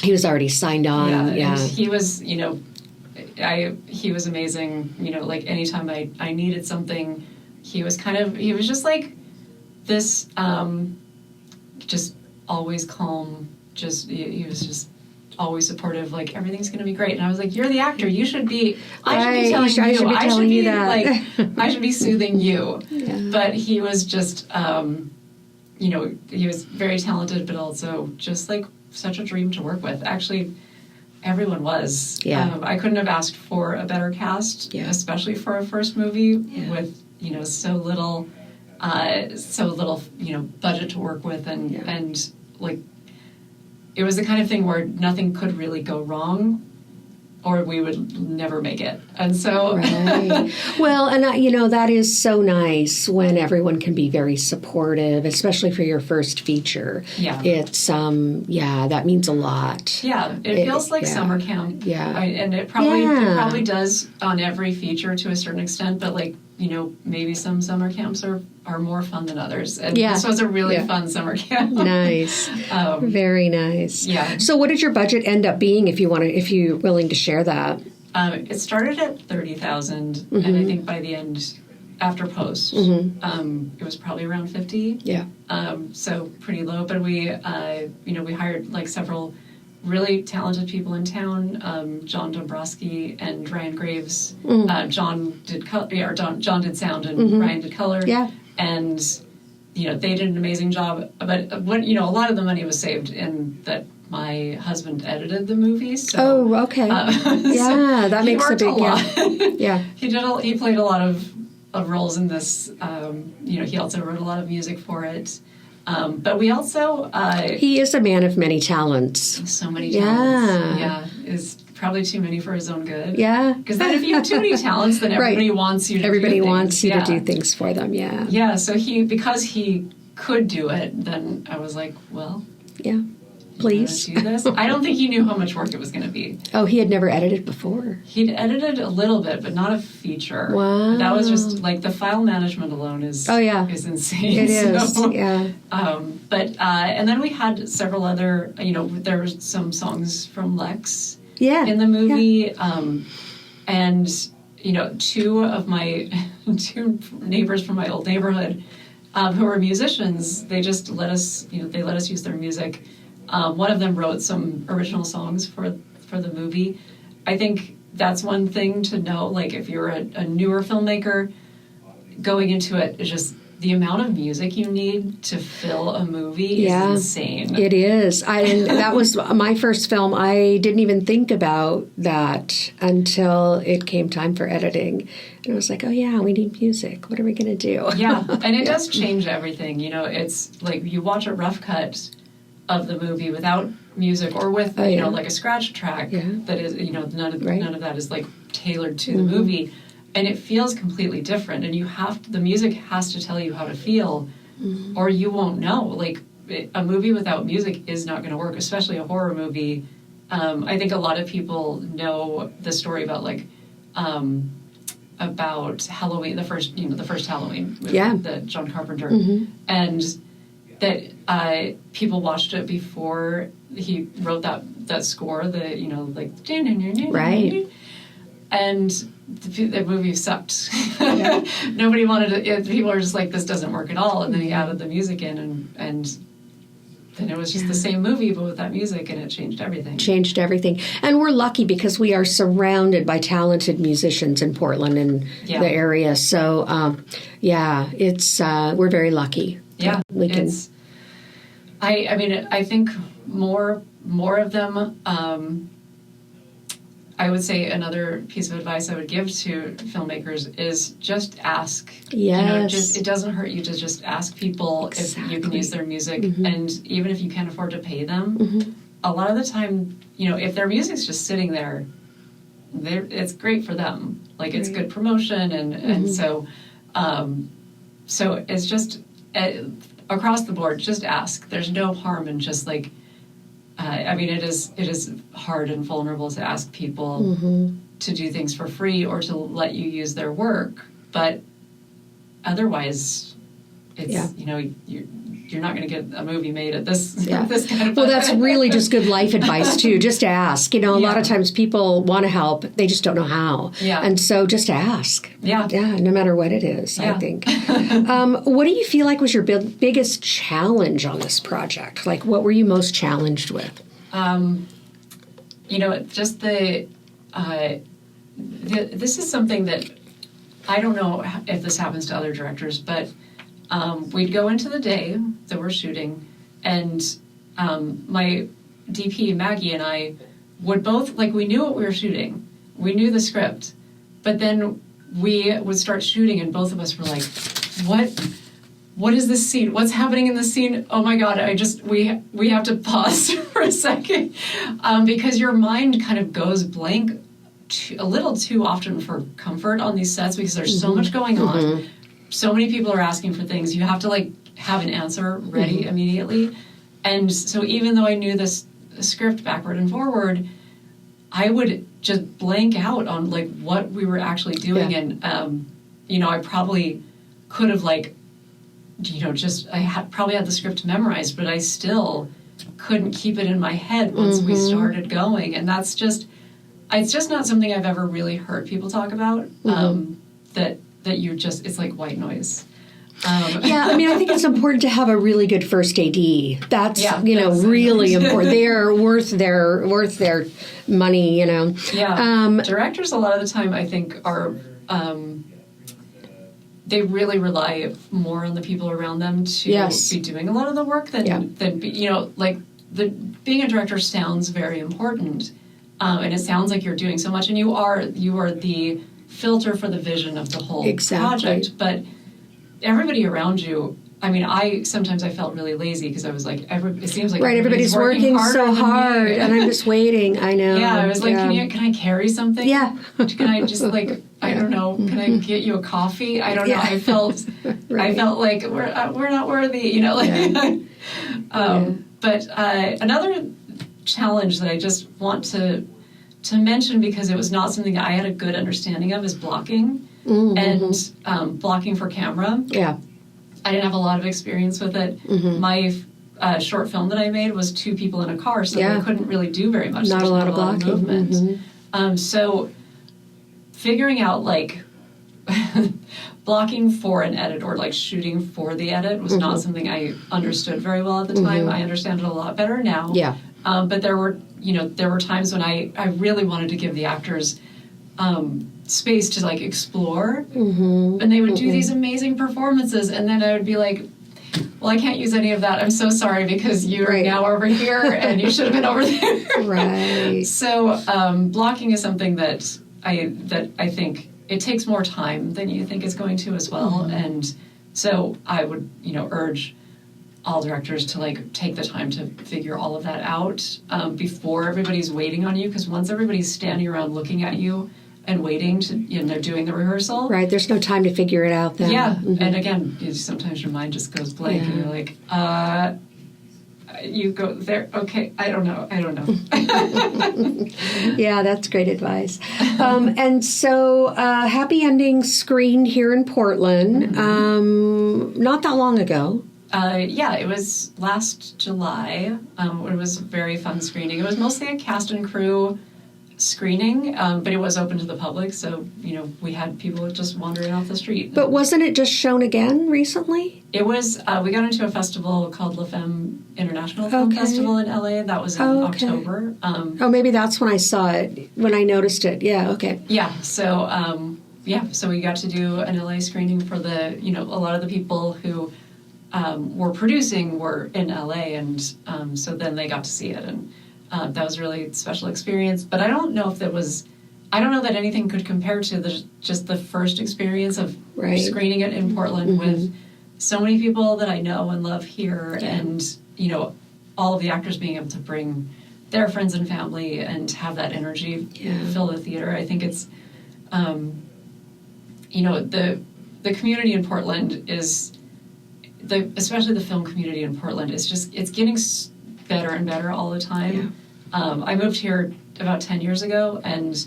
Speaker 1: He was already signed on.
Speaker 2: Yeah. And he was, he was amazing. Like anytime I needed something, he was just like this, just always calm. He was just always supportive, like everything's going to be great. And I was like, you're the actor. You should be. I should be that. Like I should be soothing you. Yeah. But he was just, he was very talented, but also just like such a dream to work with. Actually, everyone was.
Speaker 1: Yeah.
Speaker 2: I couldn't have asked for a better cast, especially for a first movie with so little, budget to work with, and like. It was the kind of thing where nothing could really go wrong, or we would never make it. And so...
Speaker 1: Right. Well, and that is so nice when everyone can be very supportive, especially for your first feature.
Speaker 2: Yeah.
Speaker 1: It's, that means a lot.
Speaker 2: Yeah, it feels like summer camp.
Speaker 1: Yeah.
Speaker 2: And it probably does on every feature to a certain extent, but like, maybe some summer camps are more fun than others. And this was a really fun summer camp.
Speaker 1: Nice. Very nice.
Speaker 2: Yeah.
Speaker 1: So what did your budget end up being, if you're willing to share that?
Speaker 2: It started at $30,000, and I think by the end, after post, it was probably around $50,000.
Speaker 1: Yeah.
Speaker 2: So pretty low, but we hired like several really talented people in town, John Dombrowski and Ryan Graves. John did John did sound, and Ryan did color.
Speaker 1: Yeah.
Speaker 2: And they did an amazing job. But when a lot of the money was saved in that my husband edited the movie. So,
Speaker 1: okay. That makes a big
Speaker 2: yeah. He played a lot of roles in this. He also wrote a lot of music for it. But we also...
Speaker 1: he is a man of many talents.
Speaker 2: So many talents. Yeah. Is probably too many for his own good.
Speaker 1: Yeah.
Speaker 2: Because then if you have too many talents, then everybody wants you to do things.
Speaker 1: Everybody wants you to do things for them, yeah.
Speaker 2: Yeah, so because he could do it, then I was like, well...
Speaker 1: Yeah. Please.
Speaker 2: Do this. I don't think he knew how much work it was going to be.
Speaker 1: Oh, he had never edited before.
Speaker 2: He'd edited a little bit, but not a feature.
Speaker 1: Wow.
Speaker 2: That was just like the file management alone is insane.
Speaker 1: It is. Yeah.
Speaker 2: But and then we had several other. There were some songs from Lex. in the movie. And, you know, two neighbors from my old neighborhood who were musicians, they just let us, they let us use their music. One of them wrote some original songs for the movie. I think that's one thing to know, like if you're a newer filmmaker, going into it is just the amount of music you need to fill a movie is insane.
Speaker 1: It is. And that was my first film. I didn't even think about that until it came time for editing. And I was like, oh, yeah, we need music. What are we going to do?
Speaker 2: Yeah, and it does change everything. You know, it's like you watch a rough cut of the movie without music or with, like a scratch track that is, none of that is like tailored to the movie. And it feels completely different, and the music has to tell you how to feel, or you won't know. Like, a movie without music is not going to work, especially a horror movie. I think a lot of people know the story about Halloween, the first Halloween movie, the John Carpenter, and that people watched it before he wrote that score,
Speaker 1: right,
Speaker 2: and the movie sucked. Nobody wanted it. People were just like, this doesn't work at all. And then he added the music in, and then it was just the same movie, but with that music, and it changed everything. And we're lucky because we are surrounded by talented musicians in Portland and the area. So, it's we're very lucky. Yeah,
Speaker 1: we can.
Speaker 2: I think more of them. I would say another piece of advice I would give to filmmakers is just ask.
Speaker 1: Yes.
Speaker 2: It doesn't hurt you to just ask people if you can use their music. And even if you can't afford to pay them, a lot of the time, if their music's just sitting there, it's great for them. Like, it's good promotion. And so it's just across the board, just ask. There's no harm in just like, it is hard and vulnerable to ask people to do things for free or to let you use their work, but otherwise, it's you're not going to get a movie made at this this kind of.
Speaker 1: Well, that's really just good life advice too. Just ask. A lot of times people want to help, they just don't know how.
Speaker 2: Yeah.
Speaker 1: And so just ask.
Speaker 2: Yeah.
Speaker 1: Yeah. No matter what it is, I think. What do you feel like was your biggest challenge on this project? Like, what were you most challenged with?
Speaker 2: Just this is something that I don't know if this happens to other directors, but. We'd go into the day that we're shooting, and my DP, Maggie, and I would both, we knew what we were shooting. We knew the script. But then we would start shooting, and both of us were like, what is this scene? What's happening in this scene? Oh my God, we have to pause for a second. Because your mind kind of goes blank a little too often for comfort on these sets because there's so much going on. So many people are asking for things. You have to have an answer ready immediately. And so even though I knew this script backward and forward, I would just blank out on what we were actually doing. Yeah. And, I probably could have probably had the script memorized, but I still couldn't keep it in my head once we started going. And it's just not something I've ever really heard people talk about, that you're just, it's like white noise.
Speaker 1: I think it's important to have a really good first AD. That's, really important. They're worth their money,
Speaker 2: Yeah. Directors, a lot of the time, I think, are, they really rely more on the people around them to be doing a lot of the work than being a director sounds very important. And it sounds like you're doing so much, and you are the filter for the vision of the whole project, but everybody around you, sometimes I felt really lazy because I was like, it seems like
Speaker 1: everybody's working so hard, and I'm just waiting. I know.
Speaker 2: Yeah, I was like, can I carry something?
Speaker 1: Yeah.
Speaker 2: Can I just I don't know, can I get you a coffee? I don't know. I felt like we're not worthy, But another challenge that I just want to mention, because it was not something that I had a good understanding of, is blocking and blocking for camera.
Speaker 1: Yeah.
Speaker 2: I didn't have a lot of experience with it. My short film that I made was 2 people in a car, so they couldn't really do very much.
Speaker 1: Not a lot of blocking.
Speaker 2: Movement. So figuring out like blocking for an edit or like shooting for the edit was not something I understood very well at the time. I understand it a lot better now.
Speaker 1: Yeah.
Speaker 2: But there were times when I really wanted to give the actors space to like explore, and they would do these amazing performances, and then I would be like, well, I can't use any of that. I'm so sorry because you're now over here and you should have been over there.
Speaker 1: Right.
Speaker 2: So blocking is something that I think it takes more time than you think it's going to as well. And so I would, urge all directors to like take the time to figure all of that out before everybody's waiting on you, because once everybody's standing around looking at you and waiting to, they're doing the rehearsal.
Speaker 1: Right, there's no time to figure it out then.
Speaker 2: Yeah, and again, sometimes your mind just goes blank and you're like, you go there, okay, I don't know.
Speaker 1: Yeah, that's great advice. And so Happy Ending screened here in Portland not that long ago.
Speaker 2: It was last July. It was a very fun screening. It was mostly a cast and crew screening, but it was open to the public, so we had people just wandering off the street.
Speaker 1: But wasn't it just shown again recently?
Speaker 2: It was. We got into a festival called La Femme International Film Festival in LA. That was in October.
Speaker 1: Maybe that's when I saw it, when I noticed it. Yeah. Okay.
Speaker 2: Yeah. So so we got to do an LA screening for the a lot of the people who were producing were in LA, and so then they got to see it, and that was a really special experience. But I don't know if I don't know that anything could compare to just the first experience of screening it in Portland with so many people that I know and love here, and all of the actors being able to bring their friends and family and have that energy fill the theater. I think it's the community in Portland is especially the film community in Portland is it's getting better and better all the time. I moved here about 10 years ago, and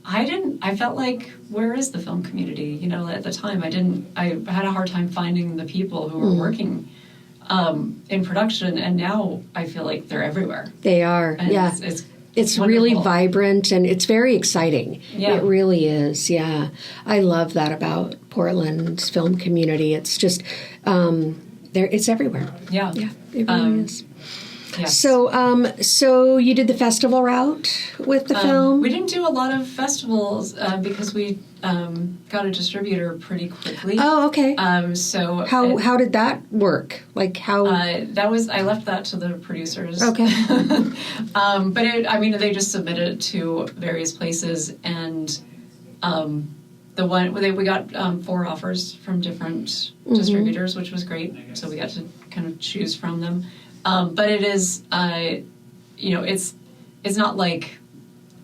Speaker 2: I felt like, where is the film community? At the time I had a hard time finding the people who were working in production, and now I feel like they're everywhere.
Speaker 1: They are. And it's really vibrant, and it's very exciting. Yeah. It really is. Yeah. I love that about Portland's film community. It's just it's everywhere.
Speaker 2: Yeah.
Speaker 1: Yeah. It really is.
Speaker 2: Yes.
Speaker 1: So you did the festival route with the film?
Speaker 2: We didn't do a lot of festivals because we got a distributor pretty quickly.
Speaker 1: Oh, okay.
Speaker 2: So
Speaker 1: how did that work? Like how?
Speaker 2: I left that to the producers.
Speaker 1: Okay.
Speaker 2: But they just submitted it to various places, and we got 4 offers from different distributors, which was great. So we got to kind of choose from them. But it is, it's not like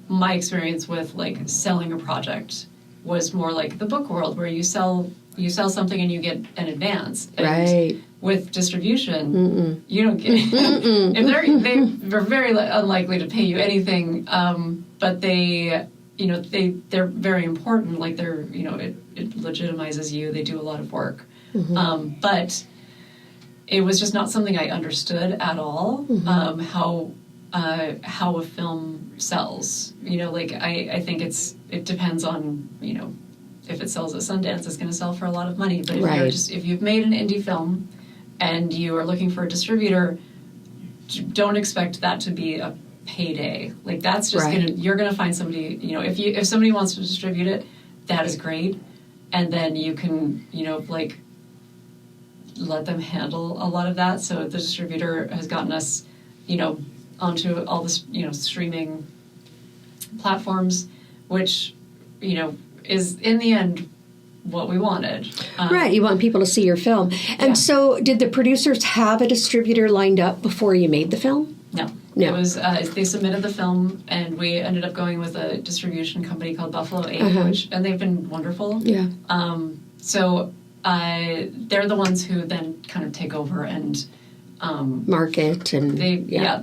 Speaker 2: my experience with like selling a project was more like the book world, where you sell something and you get an advance. And
Speaker 1: right.
Speaker 2: With distribution, you don't get. If they're very unlikely to pay you anything, but they're very important. Like it legitimizes you. They do a lot of work, but. It was just not something I understood at all, how a film sells. I think it depends on, if it sells at Sundance, it's going to sell for a lot of money. But if you've made an indie film and you are looking for a distributor, don't expect that to be a payday. Like that's just you're going to find somebody, if somebody wants to distribute it, that is great. And then you can, let them handle a lot of that. So the distributor has gotten us, onto all the, streaming platforms, which, is in the end what we wanted.
Speaker 1: Right. You want people to see your film. And so did the producers have a distributor lined up before you made the film?
Speaker 2: No. It was, they submitted the film, and we ended up going with a distribution company called Buffalo 8, and they've been wonderful.
Speaker 1: Yeah.
Speaker 2: So they're the ones who then kind of take over and
Speaker 1: market and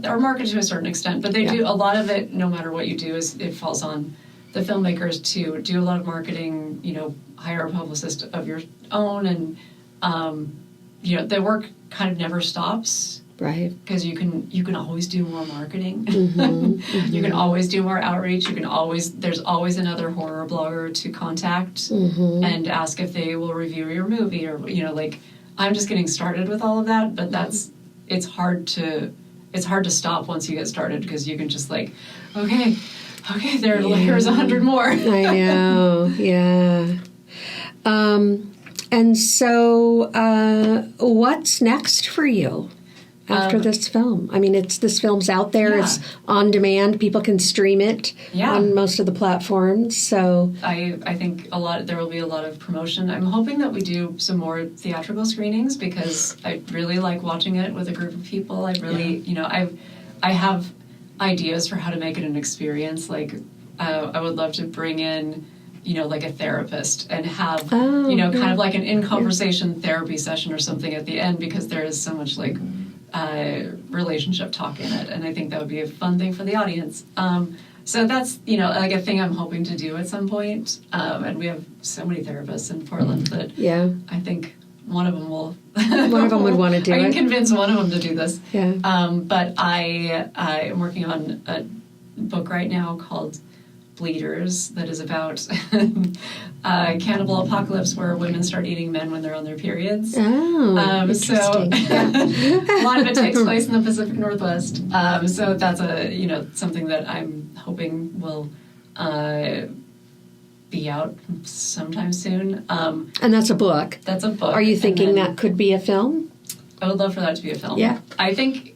Speaker 2: or market to a certain extent, but they do a lot of it. No matter what you do, it falls on the filmmakers to do a lot of marketing. Hire a publicist of your own, and the work kind of never stops.
Speaker 1: Right.
Speaker 2: Because you can always do more marketing.
Speaker 1: Mm-hmm.
Speaker 2: You can always do more outreach. There's always another horror blogger to contact and ask if they will review your movie, or like, I'm just getting started with all of that, but it's hard to stop once you get started, because you can just like, okay, here's 100 more.
Speaker 1: I know, yeah. And so, what's next for you after this film? I mean, this film's out there.
Speaker 2: Yeah.
Speaker 1: It's on demand. People can stream it on most of the platforms. So
Speaker 2: I think there will be a lot of promotion. I'm hoping that we do some more theatrical screenings, because I really like watching it with a group of people. I really, I have ideas for how to make it an experience. Like, I would love to bring in, like a therapist and have, kind of like an in-conversation therapy session or something at the end, because there is so much like relationship talk in it, and I think that would be a fun thing for the audience. So that's, like a thing I'm hoping to do at some point. And we have so many therapists in Portland that I think one of them will.
Speaker 1: One of them would want to do it.
Speaker 2: I can convince one of them to do this.
Speaker 1: Yeah.
Speaker 2: But I am working on a book right now called Bleeders, that is about cannibal apocalypse, where women start eating men when they're on their periods.
Speaker 1: Oh, interesting.
Speaker 2: A lot of it takes place in the Pacific Northwest. So that's something that I'm hoping will be out sometime soon.
Speaker 1: And that's a book.
Speaker 2: That's a book.
Speaker 1: Are you thinking that could be a film?
Speaker 2: I would love for that to be a film.
Speaker 1: Yeah.
Speaker 2: I think,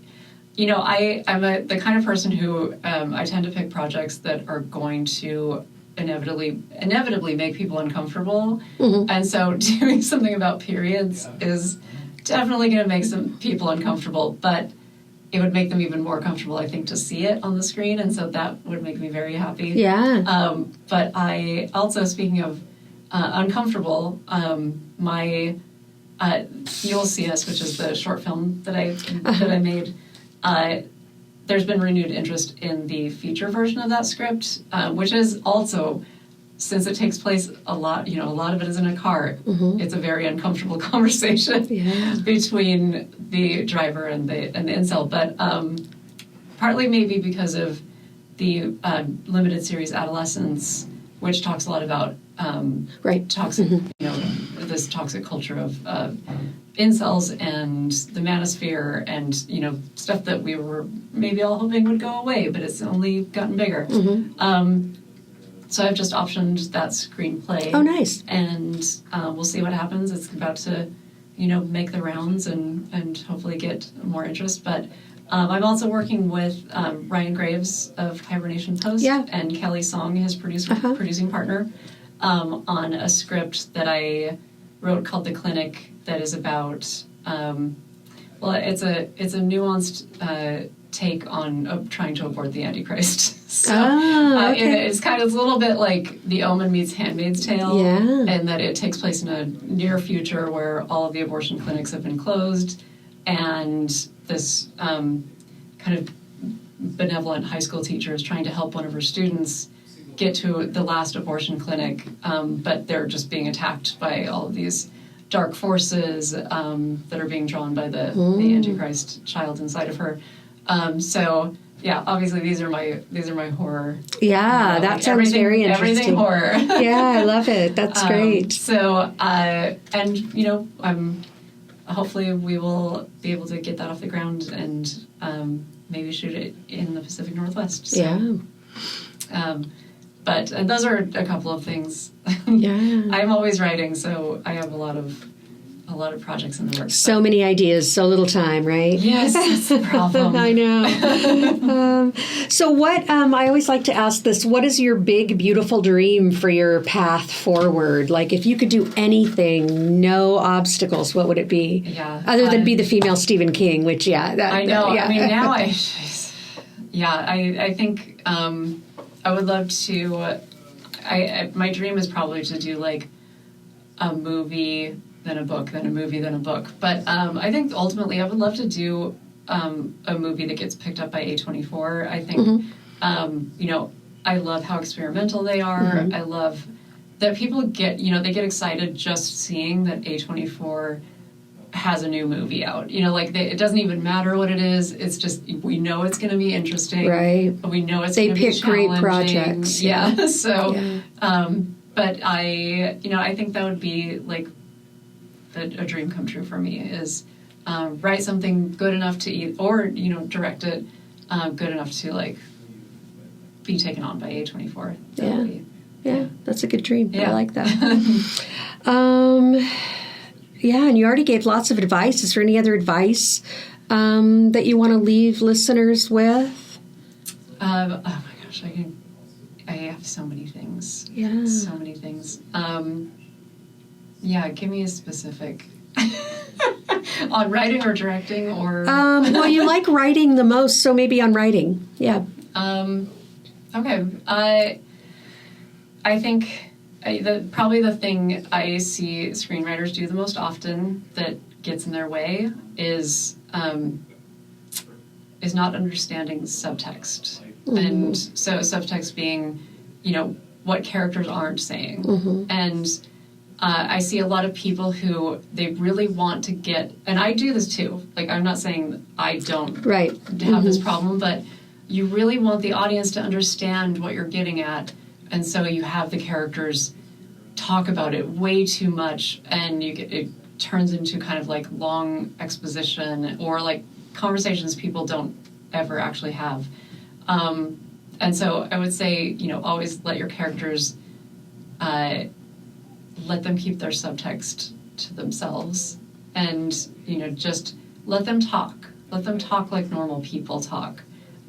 Speaker 2: I'm the kind of person who I tend to pick projects that are going to inevitably make people uncomfortable. And so doing something about periods is definitely going to make some people uncomfortable, but it would make them even more comfortable, I think, to see it on the screen, and so that would make me very happy.
Speaker 1: Yeah.
Speaker 2: But I also, speaking of uncomfortable, my You'll See Us, which is the short film that I made, there's been renewed interest in the feature version of that script, which is also, since it takes place a lot of it is in a car. It's a very uncomfortable conversation between the driver and the incel. But partly maybe because of the limited series Adolescence, which talks a lot about toxic, this toxic culture of incels and the manosphere, and stuff that we were maybe all hoping would go away, but it's only gotten bigger. So I've just optioned that screenplay.
Speaker 1: Oh, nice.
Speaker 2: And we'll see what happens. It's about to, make the rounds and hopefully get more interest. But I'm also working with Ryan Graves of Hibernation Post and Kelly Song, his producing partner, on a script that I wrote called The Clinic, that is about, it's a nuanced take on trying to abort the Antichrist. So it's kind of a little bit like The Omen meets Handmaid's Tale, and that it takes place in a near future where all of the abortion clinics have been closed, and this kind of benevolent high school teacher is trying to help one of her students get to the last abortion clinic, but they're just being attacked by all of these dark forces that are being drawn by the Antichrist child inside of her. So yeah, obviously these are my horror.
Speaker 1: Yeah, that sounds very interesting.
Speaker 2: Everything horror.
Speaker 1: Yeah, I love it. That's great.
Speaker 2: So I'm hopefully we will be able to get that off the ground and maybe shoot it in the Pacific Northwest. So, and those are a couple of things. I'm always writing, so I have a lot of projects in the works.
Speaker 1: So many ideas, so little time, right?
Speaker 2: Yes, that's the problem.
Speaker 1: I know. So what, I always like to ask this, what is your big, beautiful dream for your path forward? Like, if you could do anything, no obstacles, what would it be?
Speaker 2: Yeah.
Speaker 1: Other than be the female Stephen King, which,
Speaker 2: I know. I mean, now I think I would love to, my dream is probably to do, like, a movie, then a book, then a movie, then a book. But I think ultimately I would love to do a movie that gets picked up by A24. I think, I love how experimental they are. I love that people get, they get excited just seeing that A24 has a new movie out. Like it doesn't even matter what it is. It's just we know it's going to be interesting.
Speaker 1: Right.
Speaker 2: We know it's going to be challenging.
Speaker 1: They pick great projects.
Speaker 2: Yeah. So, but I think that would be like a dream come true for me is write something good enough to or direct it good enough to like be taken on by A24.
Speaker 1: Yeah, that's a good dream.
Speaker 2: Yeah.
Speaker 1: I like that. Yeah, and you already gave lots of advice. Is there any other advice that you want to leave listeners with?
Speaker 2: Oh my gosh, I have so many things.
Speaker 1: Yeah.
Speaker 2: So many things. Give me a specific on writing or directing or.
Speaker 1: Well, you like writing the most, so maybe on writing. Yeah.
Speaker 2: Okay. I think probably the thing I see screenwriters do the most often that gets in their way is not understanding subtext. Mm-hmm. And so subtext being, what characters aren't saying. Mm-hmm. And I see a lot of people who they really want to get, and I do this too. Like, I'm not saying I don't have this problem, but you really want the audience to understand what you're getting at. And so you have the characters talk about it way too much, and it turns into kind of like long exposition or like conversations people don't ever actually have. And so I would say, always let your characters, let them keep their subtext to themselves, and just let them talk. Let them talk like normal people talk,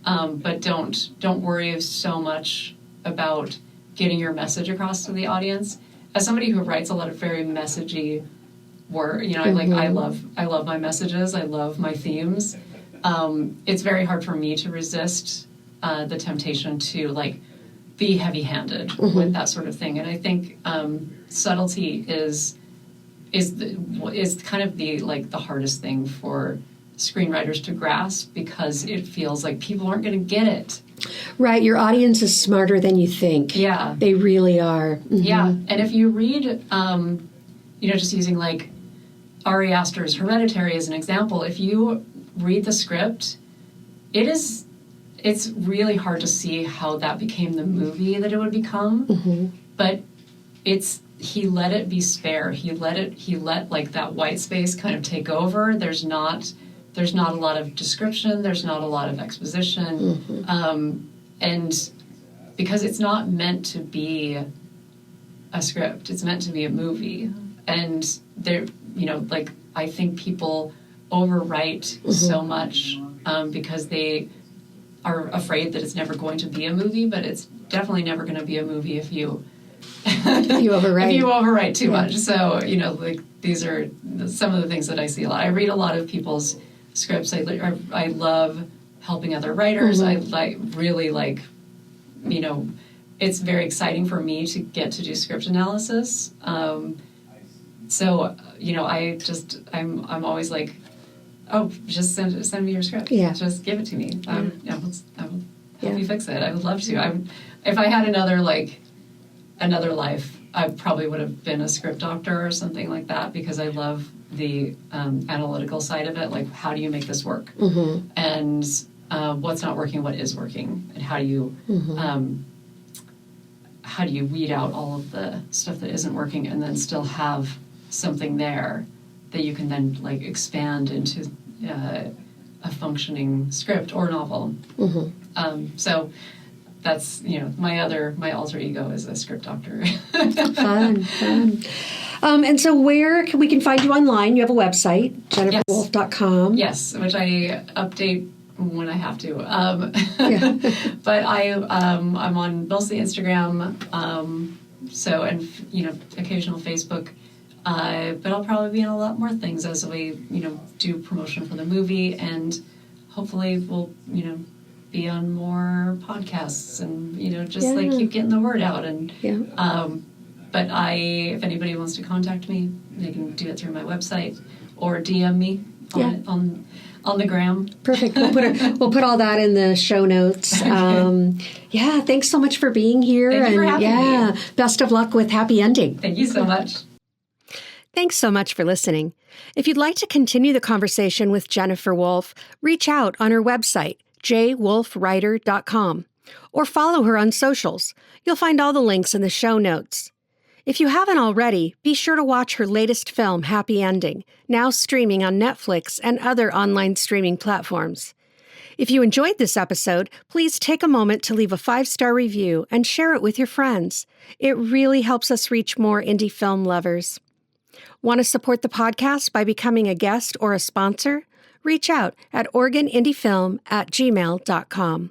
Speaker 2: but don't worry so much about getting your message across to the audience. As somebody who writes a lot of very messagey work, I love my messages. I love my themes. It's very hard for me to resist the temptation to like be heavy-handed with that sort of thing. And I think subtlety is kind of the hardest thing for screenwriters to grasp, because it feels like people aren't going to get it.
Speaker 1: Right, your audience is smarter than you think.
Speaker 2: Yeah,
Speaker 1: they really are. Mm-hmm.
Speaker 2: Yeah, and if you read, just using like Ari Aster's Hereditary as an example, if you read the script, it's really hard to see how that became the movie that it would become. Mm-hmm. But he let it be spare. He let like that white space kind of take over. There's not a lot of description. There's not a lot of exposition. Mm-hmm. And because it's not meant to be a script, it's meant to be a movie. And there, I think people overwrite so much because they are afraid that it's never going to be a movie, but it's definitely never going to be a movie if you overwrite. If you overwrite too much. So, these are some of the things that I see a lot. I read a lot of people's scripts. I love helping other writers. Mm-hmm. I really like, it's very exciting for me to get to do script analysis. So, I'm always like, oh, just send me your script. Yeah. Just give it to me. I will help you fix it. I would love to. If I had another life, I probably would have been a script doctor or something like that, because I love the analytical side of it. Like, how do you make this work? Mm-hmm. And what's not working, what is working, and how do you weed out all of the stuff that isn't working, and then still have something there that you can then like expand into a functioning script or novel. Mm-hmm. So that's my alter ego is a script doctor.
Speaker 1: Fun. And so where we can find you online? You have a website, jenniferwolfe.com.
Speaker 2: Yes, which I update when I have to. But I'm on mostly Instagram, and occasional Facebook. But I'll probably be in a lot more things as we do promotion for the movie, and hopefully we'll be on more podcasts and keep getting the word out. And but if anybody wants to contact me, they can do it through my website or DM me on the gram.
Speaker 1: Perfect. We'll put all that in the show notes. Thanks so much for being here.
Speaker 2: Thank you for having me.
Speaker 1: Best of luck with Happy Ending.
Speaker 2: Thank you so much.
Speaker 1: Thanks so much for listening. If you'd like to continue the conversation with Jennifer Wolfe, reach out on her website, jwolfewriter.com, or follow her on socials. You'll find all the links in the show notes. If you haven't already, be sure to watch her latest film, Happy Ending, now streaming on Netflix and other online streaming platforms. If you enjoyed this episode, please take a moment to leave a 5-star review and share it with your friends. It really helps us reach more indie film lovers. Want to support the podcast by becoming a guest or a sponsor? Reach out at OregonIndieFilm@gmail.com.